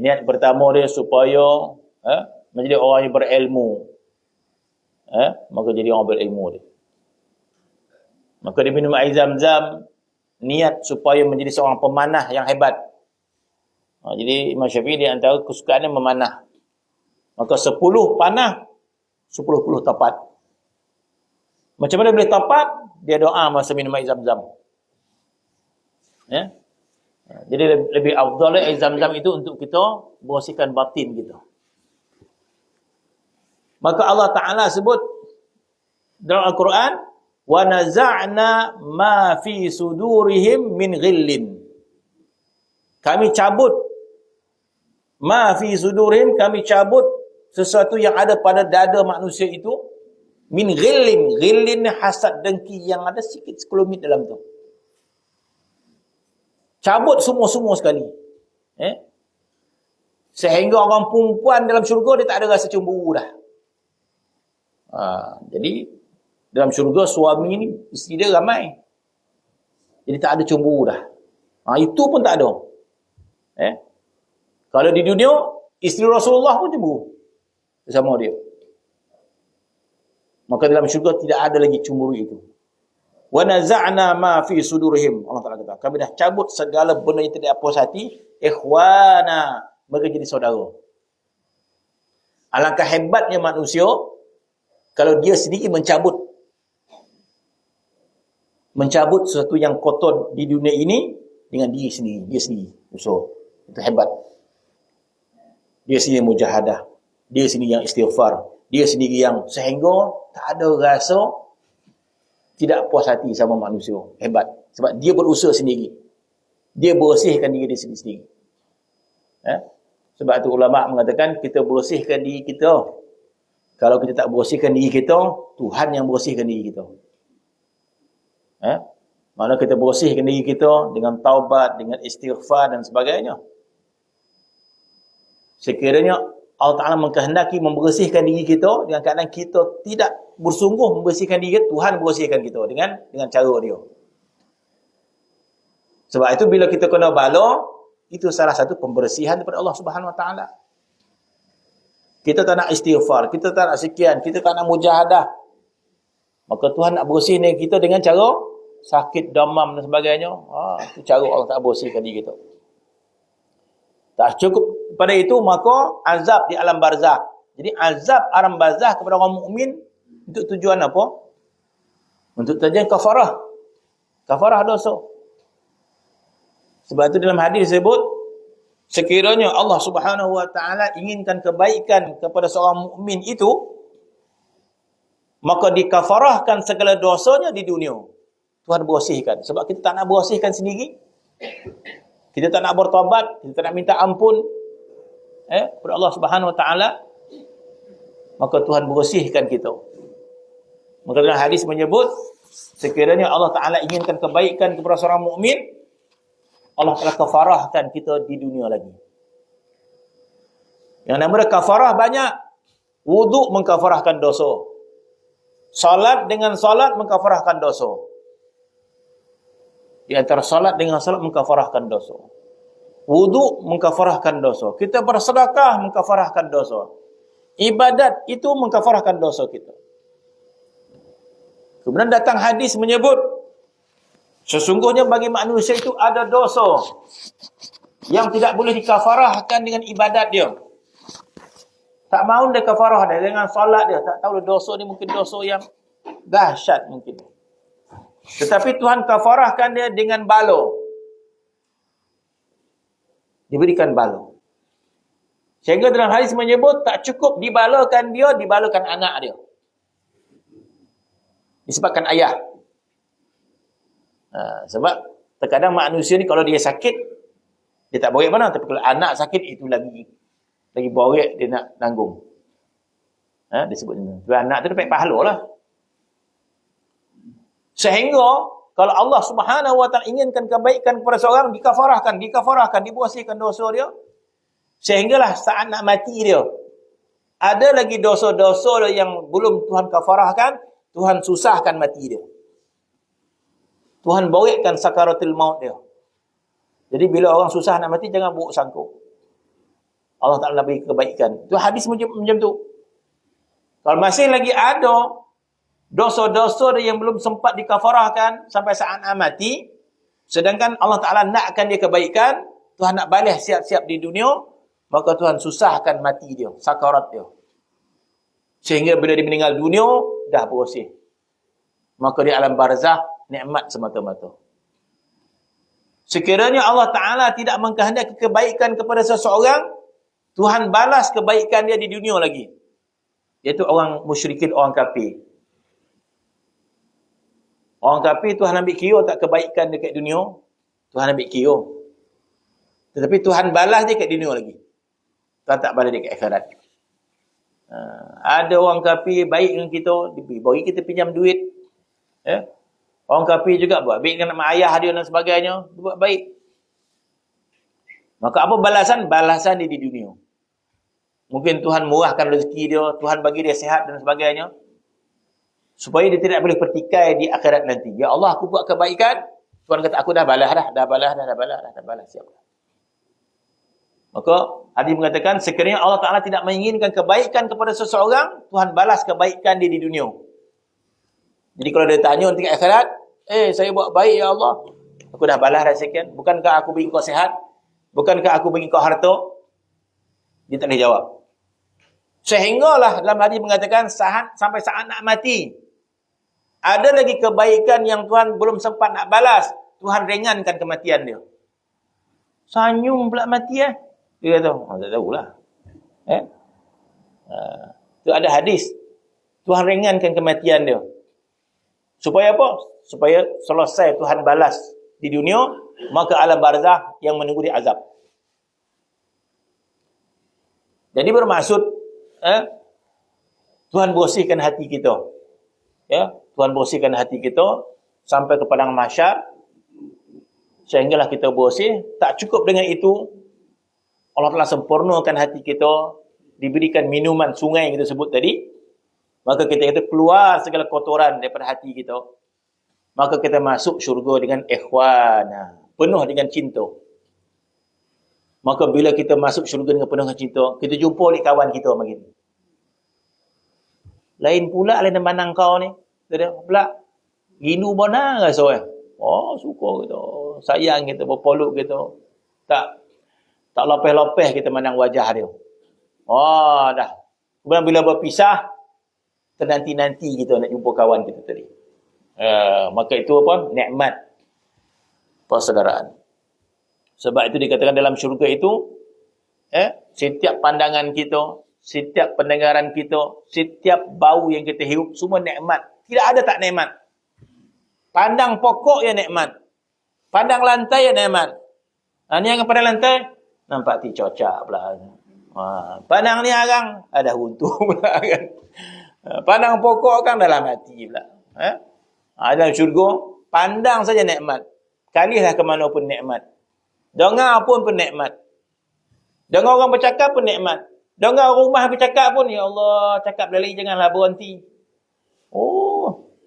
niat pertama dia supaya menjadi orang yang berilmu. Maka jadi orang berilmu dia. Maka dia minum air Zam-Zam, niat supaya menjadi seorang pemanah yang hebat. Jadi Imam Syafi'i di antara kesukaannya memanah. Maka 10 panah, 10 tapat. Macam mana boleh tapat? Dia doa masa minum air Zam-Zam. Jadi lebih afdal air Zam-Zam itu untuk kita bersihkan batin kita. Maka Allah Ta'ala sebut dalam Al-Quran, wa naza'na ma fi sudurihim min ghillin. Kami cabut ma fi sudurihim, kami cabut sesuatu yang ada pada dada manusia itu min ghillin. Ghillin hasad dengki yang ada sikit sekelumit dalam tu. Cabut semua sekali. Sehingga orang perempuan dalam syurga dia tak ada rasa cemburu dah. Jadi dalam syurga suami ni isteri dia ramai. Jadi tak ada cemburu dah. Itu pun tak ada. Kalau di dunia isteri Rasulullah pun cemburu bersama dia. Maka dalam syurga tidak ada lagi cemburu itu. Wa naza'na ma fi sudurihim. Allah Taala kata, kami dah cabut segala benda yang tidak puas hati, ikhwana, mereka jadi saudara. Alangkah hebatnya manusia kalau dia sendiri mencabut sesuatu yang kotor di dunia ini dengan diri sendiri, dia sendiri. So, itu hebat. Dia sendiri yang mujahadah, dia sendiri yang istighfar, dia sendiri yang sehingga tak ada rasa tidak puas hati sama manusia. Hebat. Sebab dia berusaha sendiri. Dia bersihkan diri dia sendiri. Sebab itu ulama' mengatakan kita bersihkan diri kita. Kalau kita tak bersihkan diri kita, Tuhan yang bersihkan diri kita. Mana kita bersihkan diri kita dengan taubat, dengan istighfar dan sebagainya. Sekiranya Allah Ta'ala mengkehendaki membersihkan diri kita dengan keadaan kita tidak bersungguh membersihkan diri, Tuhan bersihkan kita dengan cara dia. Sebab itu bila kita kena bala, itu salah satu pembersihan daripada Allah Subhanahu Wa Ta'ala. Kita tak nak istighfar, kita tak nak sekian, kita tak nak mujahadah. Maka Tuhan nak bersihkan kita dengan cara sakit, demam dan sebagainya. Itu cara Allah tak bersihkan diri kita. Tak cukup pada itu, maka azab di alam barzah. Jadi azab alam barzah kepada orang mukmin untuk tujuan apa? Untuk tujuan kafarah. Kafarah dosa. Sebab itu dalam hadis disebut, sekiranya Allah Subhanahu Wa Ta'ala inginkan kebaikan kepada seorang mukmin itu, maka dikafarahkan segala dosanya di dunia. Tuhan bersihkan. Sebab kita tak nak bersihkan sendiri. Kita tak nak bertobat, kita tak nak minta ampun kepada Allah Subhanahu Wa Ta'ala, maka Tuhan bersihkan kita. Maka dalam hadis menyebut, sekiranya Allah Ta'ala inginkan kebaikan kepada seorang mukmin, Allah telah kafarahkan kita di dunia lagi. Yang namanya kafarah banyak. Wuduk mengkafarahkan dosa. Salat dengan salat mengkafarahkan dosa. Di antara salat dengan salat mengkafarahkan dosa. Wuduk mengkafarahkan dosa. Kita bersedekah mengkafarahkan dosa. Ibadat itu mengkafarahkan dosa kita. Kemudian datang hadis menyebut, sesungguhnya bagi manusia itu ada dosa yang tidak boleh dikafarahkan dengan ibadat dia. Tak mahu dia kafarah dia dengan salat dia. Tak tahu dosa ni mungkin dosa yang dahsyat mungkin. Tetapi Tuhan kafarahkan dia dengan bala. Diberikan bala. Sehingga dalam hadis menyebut tak cukup dibalakan dia, dibalakan anak dia. Disebabkan ayah. Sebab terkadang manusia ni kalau dia sakit, dia tak borek mana. Tapi kalau anak sakit, itu lagi borek dia nak tanggung. Dia sebut ni. Sebab anak tu dapat pahala lah. Sehingga kalau Allah Subhanahu wa taala inginkan kebaikan kepada seorang, dikafarahkan, dibersihkan dosa dia. Sehinggalah saat nak mati dia, ada lagi dosa-dosa yang belum Tuhan kafarahkan, Tuhan susahkan mati dia. Tuhan bawakan sakaratul maut dia. Jadi bila orang susah nak mati, jangan buruk sangka. Allah Ta'ala bagi kebaikan. Itu hadis macam tu. Kalau masih lagi ada dosa-dosa yang belum sempat dikafarahkan sampai saat nak mati, sedangkan Allah Ta'ala nakkan dia kebaikan, Tuhan nak balas siap-siap di dunia, maka Tuhan susahkan mati dia, sakarat dia. Sehingga bila dia meninggal dunia, dah bersih. Maka di alam barzah, nikmat semata-mata. Sekiranya Allah Ta'ala tidak mengkehendaki kebaikan kepada seseorang, Tuhan balas kebaikan dia di dunia lagi. Iaitu orang musyrikin, orang kafir. Orang kafir Tuhan ambil kira tak kebaikan dekat dunia, Tuhan ambil kira. Tetapi Tuhan balas dia kat dunia lagi. Tuhan tak balas dia kat akhirat. Ada orang kafir baik dengan kita, bagi kita pinjam duit. Orang kafir juga buat baik dengan mak ayah dia dan sebagainya, buat baik. Maka apa balasan? Balasan dia di dunia. Mungkin Tuhan murahkan rezeki dia, Tuhan bagi dia sihat dan sebagainya, supaya dia tidak boleh pertikai di akhirat nanti. Ya Allah, aku buat kebaikan, Tuhan kata aku dah balas dah, siap. Maka hadis mengatakan sekiranya Allah Ta'ala tidak menginginkan kebaikan kepada seseorang, Tuhan balas kebaikan dia di dunia. Jadi kalau dia tanya nanti akhirat, saya buat baik ya Allah, aku dah balas dah sekian. Bukankah aku bagi kau sihat? Bukankah aku bagi kau harta? Dia tak boleh jawab. Sehinggalah dalam hadis mengatakan sampai saat nak mati, ada lagi kebaikan yang Tuhan belum sempat nak balas, Tuhan ringankan kematian dia. Senyum pula mati Dia kata, tak tahulah. Itu ada hadis. Tuhan ringankan kematian dia. Supaya apa? Supaya selesai Tuhan balas di dunia, maka alam barzah yang menunggu di azab. Jadi bermaksud Tuhan bersihkan hati kita. Tuhan bersihkan hati kita sampai ke padang mahsyar, sehinggalah kita bersih. Tak cukup dengan itu, Allah telah sempurnakan hati kita, diberikan minuman sungai yang kita sebut tadi. Maka kita keluar segala kotoran daripada hati kita. Maka kita masuk syurga dengan ikhwan, penuh dengan cinta. Maka bila kita masuk syurga dengan penuh dengan cinta, kita jumpa ni kawan kita makin. Lain pula lain pandang kau ni. Dia pula rindu bona rasa suka kita, sayang kita, berpoluk kita. Tak lopeh-lopeh kita mandang wajah dia. Dah. Kemudian bila berpisah, nanti kita nak jumpa kawan kita tadi. Maka itu apa? Nikmat persaudaraan. Sebab itu dikatakan dalam syurga itu, setiap pandangan kita, setiap pendengaran kita, setiap bau yang kita hirup, semua nikmat. Tidak ada tak nikmat. Pandang pokok ya nikmat. Pandang lantai ya nikmat. Ni yang pandang lantai, nampak ti cocak pula. Pandang ni arang, ada huntu pula kan. Pandang pokok kan dalam hati pula. Dalam syurga, pandang saja nikmat. Kalilah ke mana pun nikmat. Dengar pun nikmat. Dengar orang bercakap pun nikmat. Dengar rumah bercakap pun, ya Allah, cakap lagi janganlah berhenti.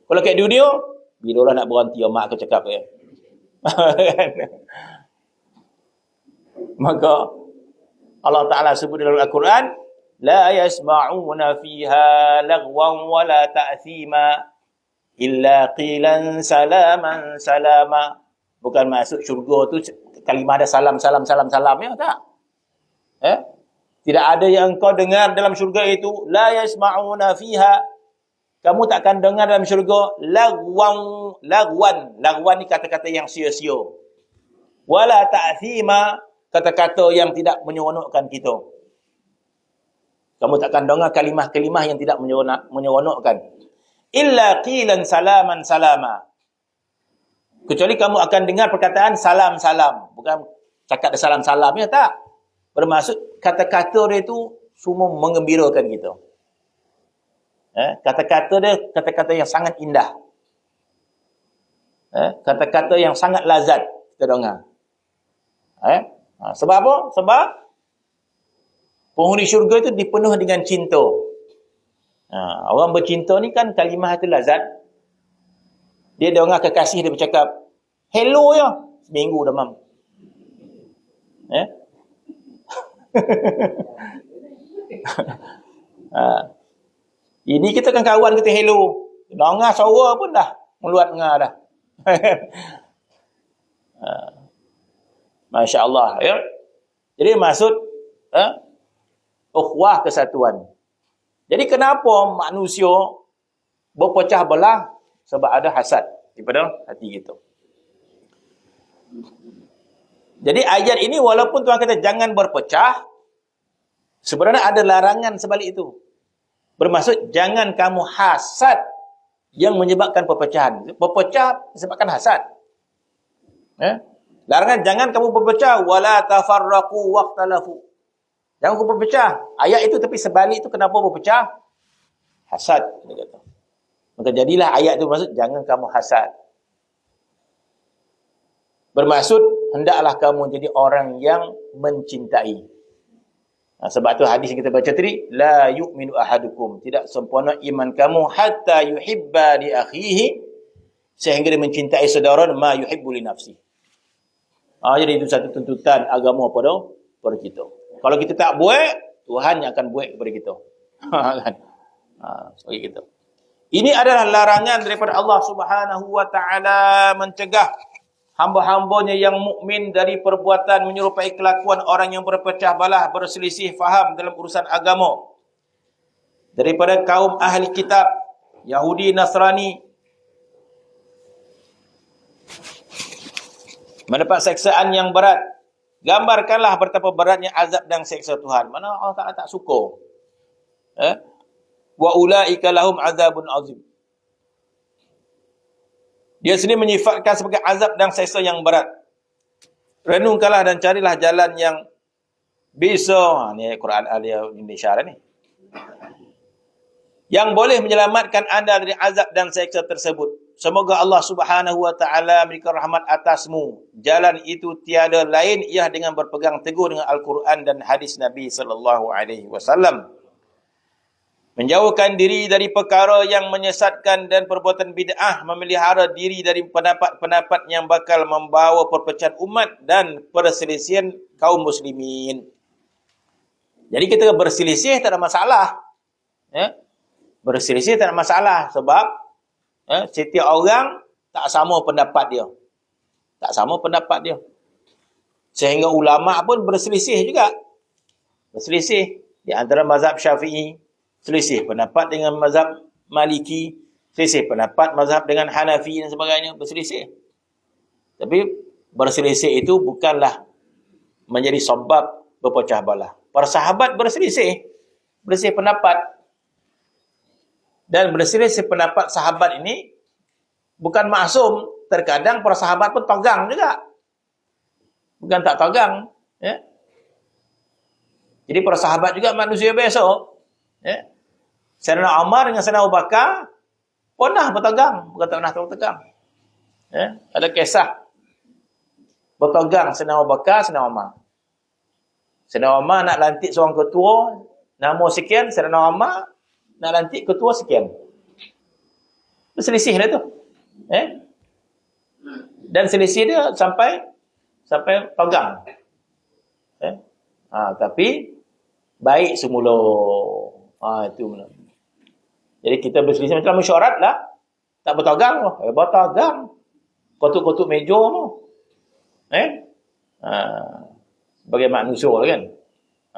Kalau kat dunia, bila lah nak berhenti, mak aku cakap Maka Allah Ta'ala sebut dalam Al-Quran, la yasma'una fiha lagwan wala ta'thima illa qilan salaman salama. Bukan masuk syurga tu kalimah ada salam ya, tak? Tidak ada yang kau dengar dalam syurga itu, la yasma'una fiha. Kamu takkan dengar dalam syurga lagwan ni kata-kata yang sia-sia. Wala ta'thima, kata-kata yang tidak menyeronokkan kita. Kamu takkan dengar kalimah-kalimah yang tidak menyeronokkan. Illa qilan salaman salama. Kecuali kamu akan dengar perkataan salam-salam. Bukan cakap ada salam-salam ya, tak. Bermaksud kata-kata dia itu semua mengembirakan kita. Kata-kata dia kata-kata yang sangat indah. Kata-kata yang sangat lazat kita dengar. Sebab apa? Sebab penghuni syurga itu dipenuh dengan cinta. Orang bercinta ni kan kalimah itu lazat. Dia dengar kekasih dia bercakap, hello ya, seminggu demam. Ini kita kan kawan kita hello. Dengar suara pun dah meluat dengar dah. Masya Allah, ya. Jadi maksud ukhuwah, kesatuan. Jadi kenapa manusia berpecah belah? Sebab ada hasad daripada hati kita. Jadi ayat ini walaupun Tuhan kata jangan berpecah, sebenarnya ada larangan sebalik itu. Bermaksud jangan kamu hasad yang menyebabkan perpecahan. Berpecah disebabkan hasad. Larangan jangan kamu berpecah, wala tafarraqu waqtalafu. Jangan kamu berpecah. Ayat itu tapi sebalik itu kenapa berpecah? Hasad, dia kata. Maka jadilah ayat itu maksud jangan kamu hasad. Bermaksud hendaklah kamu jadi orang yang mencintai. Sebab tu hadis yang kita baca tadi, la yu'minu ahadukum, tidak sempurna iman kamu hatta yuhibba li akhihi, sehingga dia mencintai saudara ma yuhibbu li nafsi. Jadi itu satu tuntutan agama pada kita. Kalau kita tak buat, Tuhan yang akan buat kepada kita. Kan? Sebagai kita. Ini adalah larangan daripada Allah Subhanahu wa taala mencegah hamba-hambanya yang mukmin dari perbuatan menyerupai kelakuan orang yang berpecah belah, berselisih faham dalam urusan agama. Daripada kaum ahli kitab, Yahudi, Nasrani, mendapat seksaan yang berat. Gambarkanlah betapa beratnya azab dan seksa Tuhan. Mana Allah Ta'ala tak suka. Wa ulaika lahum azabun azim. Dia sendiri menyifatkan sebagai azab dan seksa yang berat. Renungkanlah dan carilah jalan yang bisa. Ni Quran Alia Indonesia ni. Yang boleh menyelamatkan anda dari azab dan seksa tersebut. Semoga Allah Subhanahu wa taala memberikan rahmat atasmu. Jalan itu tiada lain ialah dengan berpegang teguh dengan Al-Quran dan hadis Nabi sallallahu alaihi wasallam. Menjauhkan diri dari perkara yang menyesatkan dan perbuatan bid'ah, memelihara diri dari pendapat-pendapat yang bakal membawa perpecahan umat dan perselisihan kaum muslimin. Jadi kita berselisih tak ada masalah. Berselisih tak ada masalah sebab setiap orang tak sama pendapat dia. Tak sama pendapat dia. Sehingga ulama pun berselisih juga. Berselisih di antara mazhab Syafi'i, selisih pendapat dengan mazhab Maliki, selisih pendapat mazhab dengan Hanafi dan sebagainya, berselisih. Tapi berselisih itu bukanlah menjadi sebab berpecah belah. Para sahabat berselisih pendapat. Dan berselisih pendapat sahabat ini bukan maksum. Terkadang para sahabat pun tegang juga. Bukan tak tegang. Jadi para sahabat juga manusia biasa. Sayyidina Umar dengan Sayyidina Abu Bakar pernah bertegang, bukan tak pernah bertegang. Ada kisah bertegang Sayyidina Abu Bakar, Sayyidina Umar. Sayyidina Umar nak lantik seorang ketua, nama sekian, Sayyidina Umar nak lantik ketua sekian. Berselisih dah tu. Dan selisih dia sampai tegang. Tapi baik semula. Itu benar. Jadi kita berselisih macam mesyuarat lah. Tak bertegang lah. Bertegang. Kotuk-kotuk meja tu. Sebagai manusia kan.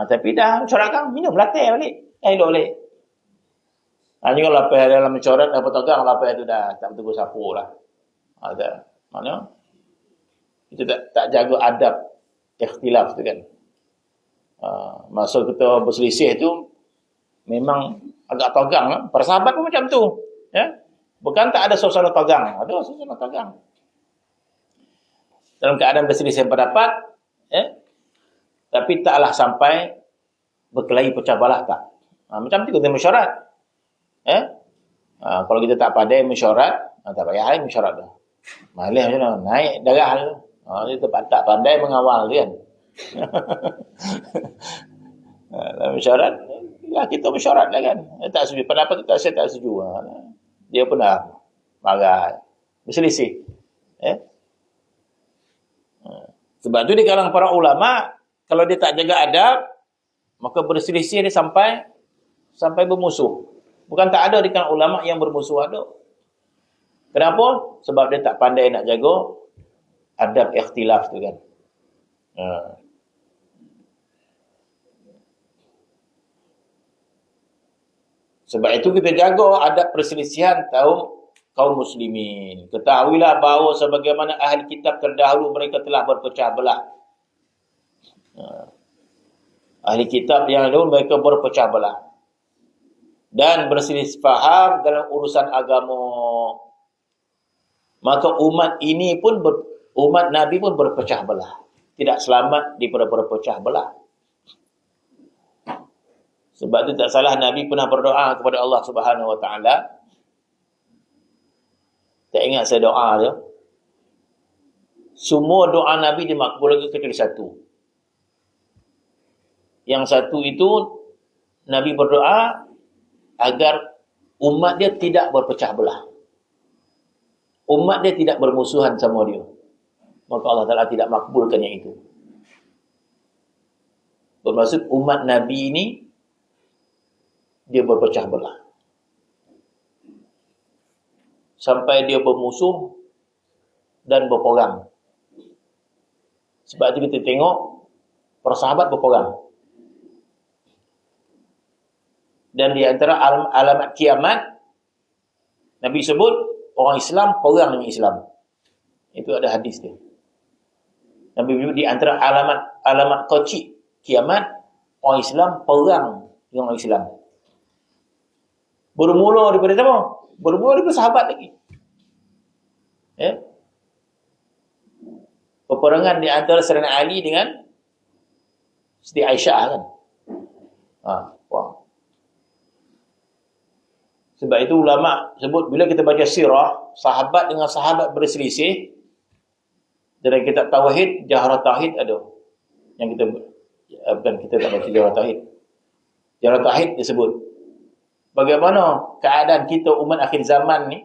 Tapi dah mesyuaratkan, minum latte balik. Elok balik. Hanya kalau lapar dalam mesyuarat, dah bertegang, lapar tu dah tak betul sapu lah. Mana? Itu tak jaga adab ikhtilaf tu kan. Masa kita berselisih tu, memang agak tegang lah. Para sahabat pun macam tu. Bukan tak ada suasana tegang. Ada suasana tegang. Dalam keadaan berselisih pendapat, tapi taklah sampai berkelahi pecah belah tak. Macam tu kita mesyuarat. Kalau kita tak pandai mesyuarat, tak payah mesyuarat dah. Malih macam mana? Naik darah tu. Dia tak pandai mengawal dia kan. Dalam mesyuarat, ya kita mesyuarat lah kan. Tak setuju. Pendapat kita saya tak setuju. Dia pun dah marah. Berselisih. Sebab tu di kalangan para ulama, kalau dia tak jaga adab, maka berselisih dia sampai bermusuh. Bukan tak ada di kalangan ulama yang bermusuh, ada. Kenapa? Sebab dia tak pandai nak jaga adab ikhtilaf tu kan. Sebab itu kita jaga adab perselisihan kaum muslimin. Ketahuilah bahawa sebagaimana ahli kitab terdahulu mereka telah berpecah belah. Ahli kitab yang dahulu mereka berpecah belah. Dan berselisih faham dalam urusan agama. Maka umat Nabi pun berpecah belah. Tidak selamat daripada berpecah belah. Sebab itu tak salah Nabi pernah berdoa kepada Allah Subhanahu Wa Taala. Tak ingat saya doa dia. Semua doa Nabi dimakbulkan kecuali satu. Yang satu itu Nabi berdoa agar umat dia tidak berpecah belah. Umat dia tidak bermusuhan sama dia. Maka Allah Ta'ala tidak makbulkan yang itu. Bermaksud umat Nabi ini dia berpecah belah. Sampai dia bermusuh dan berperang. Sebab itu kita tengok persahabat berperang. Dan di antara alamat kiamat, Nabi sebut orang Islam perang dengan Islam. Itu ada hadis dia. Nabi sebut di antara alamat kocik kiamat, orang Islam perang dengan orang Islam. Bermula daripada siapa? Bermula daripada sahabat lagi. Peperangan di antara Sayyidina Ali dengan Siti Aisyah kan. Sebab itu ulama sebut bila kita baca sirah, sahabat dengan sahabat berselisih. Dalam kitab Tauhid, Jahrah Tauhid ada. Yang kita tak baca Jahrah Tauhid. Jahrah Tauhid disebut. Bagaimana keadaan kita umat akhir zaman ni?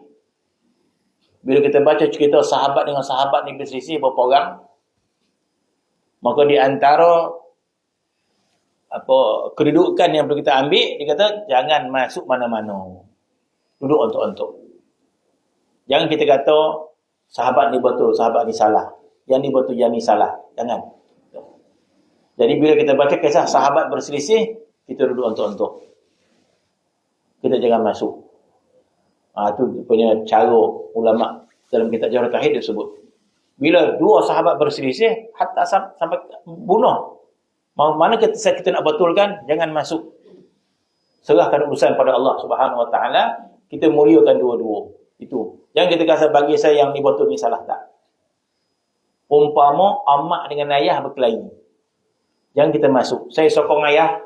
Bila kita baca cerita sahabat dengan sahabat ni berselisih berperang, maka di antara kedudukan yang perlu kita ambil, dia kata jangan masuk mana-mana. Duduk untuk. Jangan kita kata sahabat ni betul, sahabat ni salah. Yang ni betul, yang ni salah. Jangan. Jadi bila kita baca kisah sahabat berselisih, kita duduk untuk. Kita jangan masuk. Itu punya cara ulama dalam kitab Jahrah Tauhid disebut. Bila dua sahabat berselisih, hatta sampai bunuh. Mana kita nak betulkan, jangan masuk. Serahkan urusan pada Allah Subhanahu Wa Taala. Kita muliakan dua-dua. Itu. Jangan kita kata bagi saya yang ni betul ni salah, tak. Umpama amak dengan ayah berkelahi. Jangan kita masuk. Saya sokong ayah.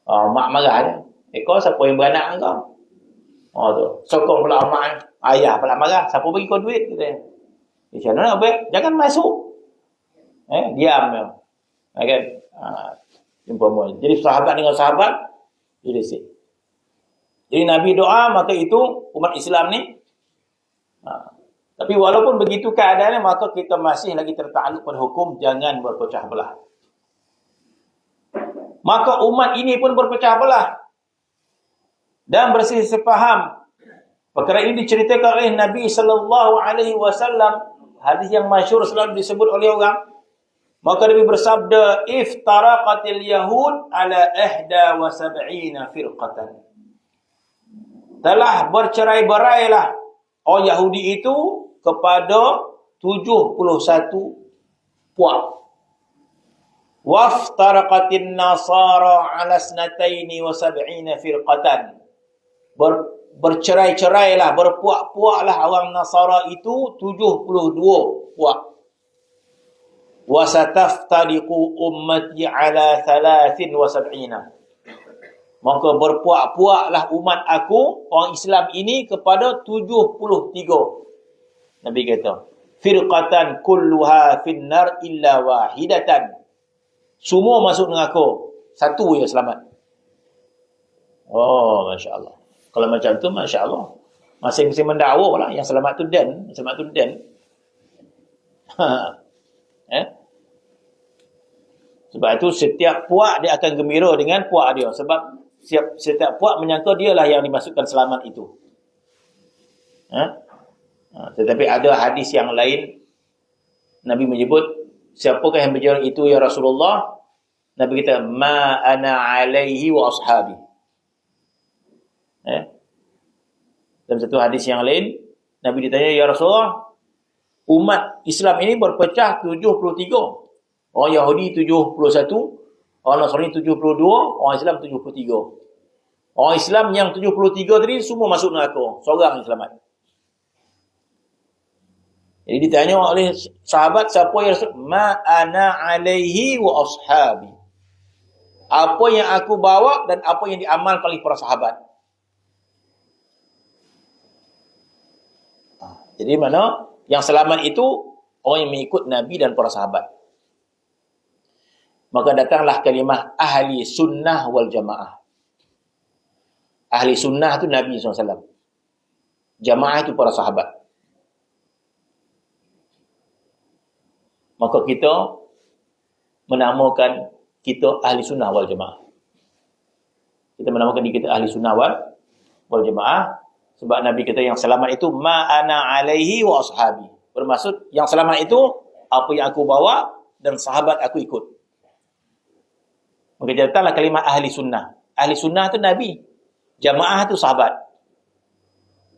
Mak marah je. Kau siapa yang beranak kau? Tu. Sokong pula amak. Ayah pula marah. Siapa bagi kau duit? Kita. Macam mana? Jangan masuk. Diam. Kan? Umpama. Jadi sahabat dengan sahabat. Jadi Nabi doa, maka itu umat Islam ni. Tapi walaupun begitu keadaannya, maka kita masih lagi tertakluk pada hukum jangan berpecah belah. Maka umat ini pun berpecah belah dan berselisih faham. Perkara ini diceritakan oleh Nabi sallallahu alaihi wasallam, hadis yang masyhur selalu disebut oleh orang. Maka Nabi bersabda, iftaraqatil yahud ala 71 firqatan. Telah bercerai-berailah orang Yahudi itu kepada 71 puak. Waftaraqatin nasara ala 72 firqatan. Bercerai-cerailah, berpuak-puaklah orang Nasara itu 72 puak. Wasataftariqu ummati ala 73. Maka berpuak-puaklah umat aku, orang Islam ini, kepada 73. Nabi kata, firqatan kulluha finnar illa wahidatan. Semua masuk neraka, satu yang selamat. Oh, Masya Allah. Kalau macam tu, Masya Allah. Masing-masing mendakwa lah. Yang selamat tu dan. Selamat tu dan. Sebab itu setiap puak dia akan gembira dengan puak dia. Sebab setiap puak menyangka dialah yang dimasukkan selamat itu. Tetapi ada hadis yang lain. Nabi menyebut, siapakah yang berjalan itu ya Rasulullah? Nabi kata, ma ana alaihi wa ashabi. Dalam satu hadis yang lain, Nabi ditanya, ya Rasulullah, umat Islam ini berpecah 73. Orang Yahudi 71, orang Nasrani 72, orang Islam 73. Orang Islam yang 73 tadi semua masuk neraka, seorang yang selamat. Jadi ditanya oleh sahabat, siapa yang Rasul? Ma ana alaihi wa ashabi. Apa yang aku bawa dan apa yang diamalkan oleh para sahabat. Jadi mana yang selamat itu orang yang mengikut Nabi dan para sahabat. Maka datanglah kalimah ahli sunnah wal jamaah. Ahli sunnah itu Nabi SAW. Jamaah itu para sahabat. Maka kita menamakan kita ahli sunnah wal jamaah. Kita menamakan diri kita ahli sunnah wal jamaah. Sebab Nabi kata yang selamat itu ma ana alaihi wa ashabi. Bermaksud yang selamat itu apa yang aku bawa dan sahabat aku ikut. Maka datanglah kalimah ahli sunnah. Ahli sunnah itu Nabi. Jamaah itu sahabat.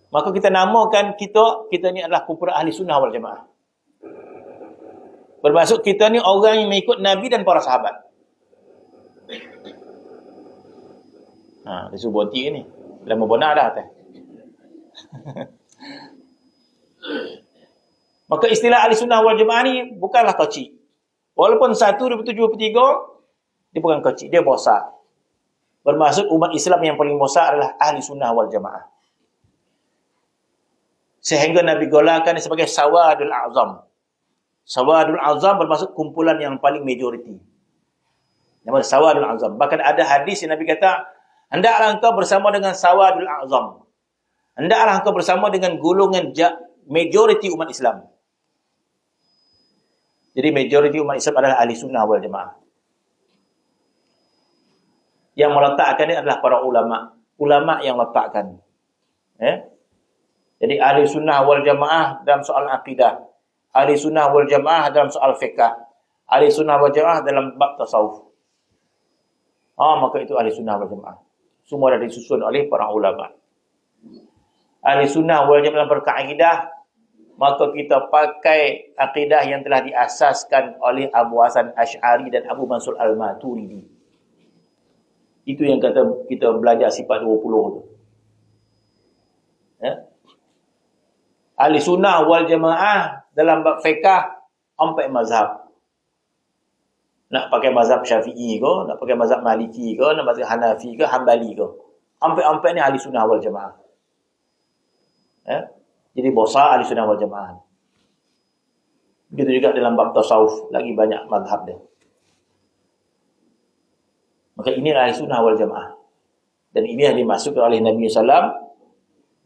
Maka kita namakan kita ni adalah kumpulan ahli sunnah wal jamaah. Bermaksud kita ni orang yang mengikut Nabi dan para sahabat. Dia suruh berhenti ni. Lama benar dah. Maka istilah ahli sunnah wal jamaah ni bukanlah kecil. Walaupun 173, dia bukan kecil, dia besar. Bermaksud umat Islam yang paling besar adalah ahli sunnah wal jamaah. Sehingga Nabi golakan sebagai sawadul azam. Sawadul azam bermaksud kumpulan yang paling majoriti. Nama sawadul azam. Bahkan ada hadis yang Nabi kata, hendaklah engkau bersama dengan sawadul azam. Hendaklah engkau bersama dengan golongan majoriti umat Islam. Jadi majoriti umat Islam adalah ahli sunnah wal jamaah. Yang meletakkan ini adalah para ulama. Ulama yang letakkan. Jadi ahli sunnah wal jamaah dalam soal akidah. Ahli sunnah wal jamaah dalam soal fiqh. Ahli sunnah wal jamaah dalam bab tasawuf. Maka itu ahli sunnah wal jamaah. Semua dah disusun oleh para ulama. Ahli sunnah wal jamaah dalam berkaidah, maka kita pakai akidah yang telah diasaskan oleh Abu Hasan Asy'ari dan Abu Mansur Al-Maturidi. Itu yang kata kita belajar sifat 20 tu. Ahli sunnah wal jamaah dalam bab fiqh 4 mazhab. Nak pakai mazhab Syafi'i ke, nak pakai mazhab Maliki ke, nak pakai Hanafi ke, Hambali ke. 4 ni ahli sunnah wal jamaah. Jadi besar ahli sunnah wal jamaah. Begitu juga dalam bab tasawuf, lagi banyak mazhab dia. Maka inilah ahli sunnah wal jamaah. Dan ini yang dimasukkan oleh Nabi SAW,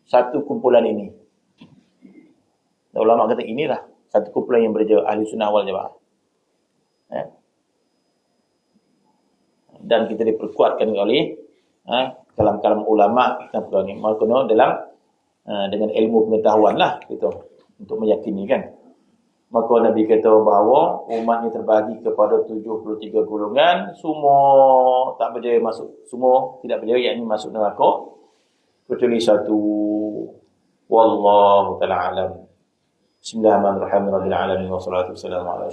satu kumpulan ini. Dan ulama kata inilah satu kumpulan yang berjaya ahli sunnah wal jamaah. Dan kita diperkuatkan oleh kalam-kalam ulama kita perlu kena dalam dengan ilmu pengetahuan lah gitu, untuk meyakini kan. Maka Nabi kata bahawa umat ini terbagi kepada 73 golongan, semua tak berjaya masuk, semua tidak berjaya, yakni masuk neraka kecuali satu. Wallahu ta'ala alam. Bismillahirrahmanirrahim. Rabbil alamin wassalatu wassalamu ala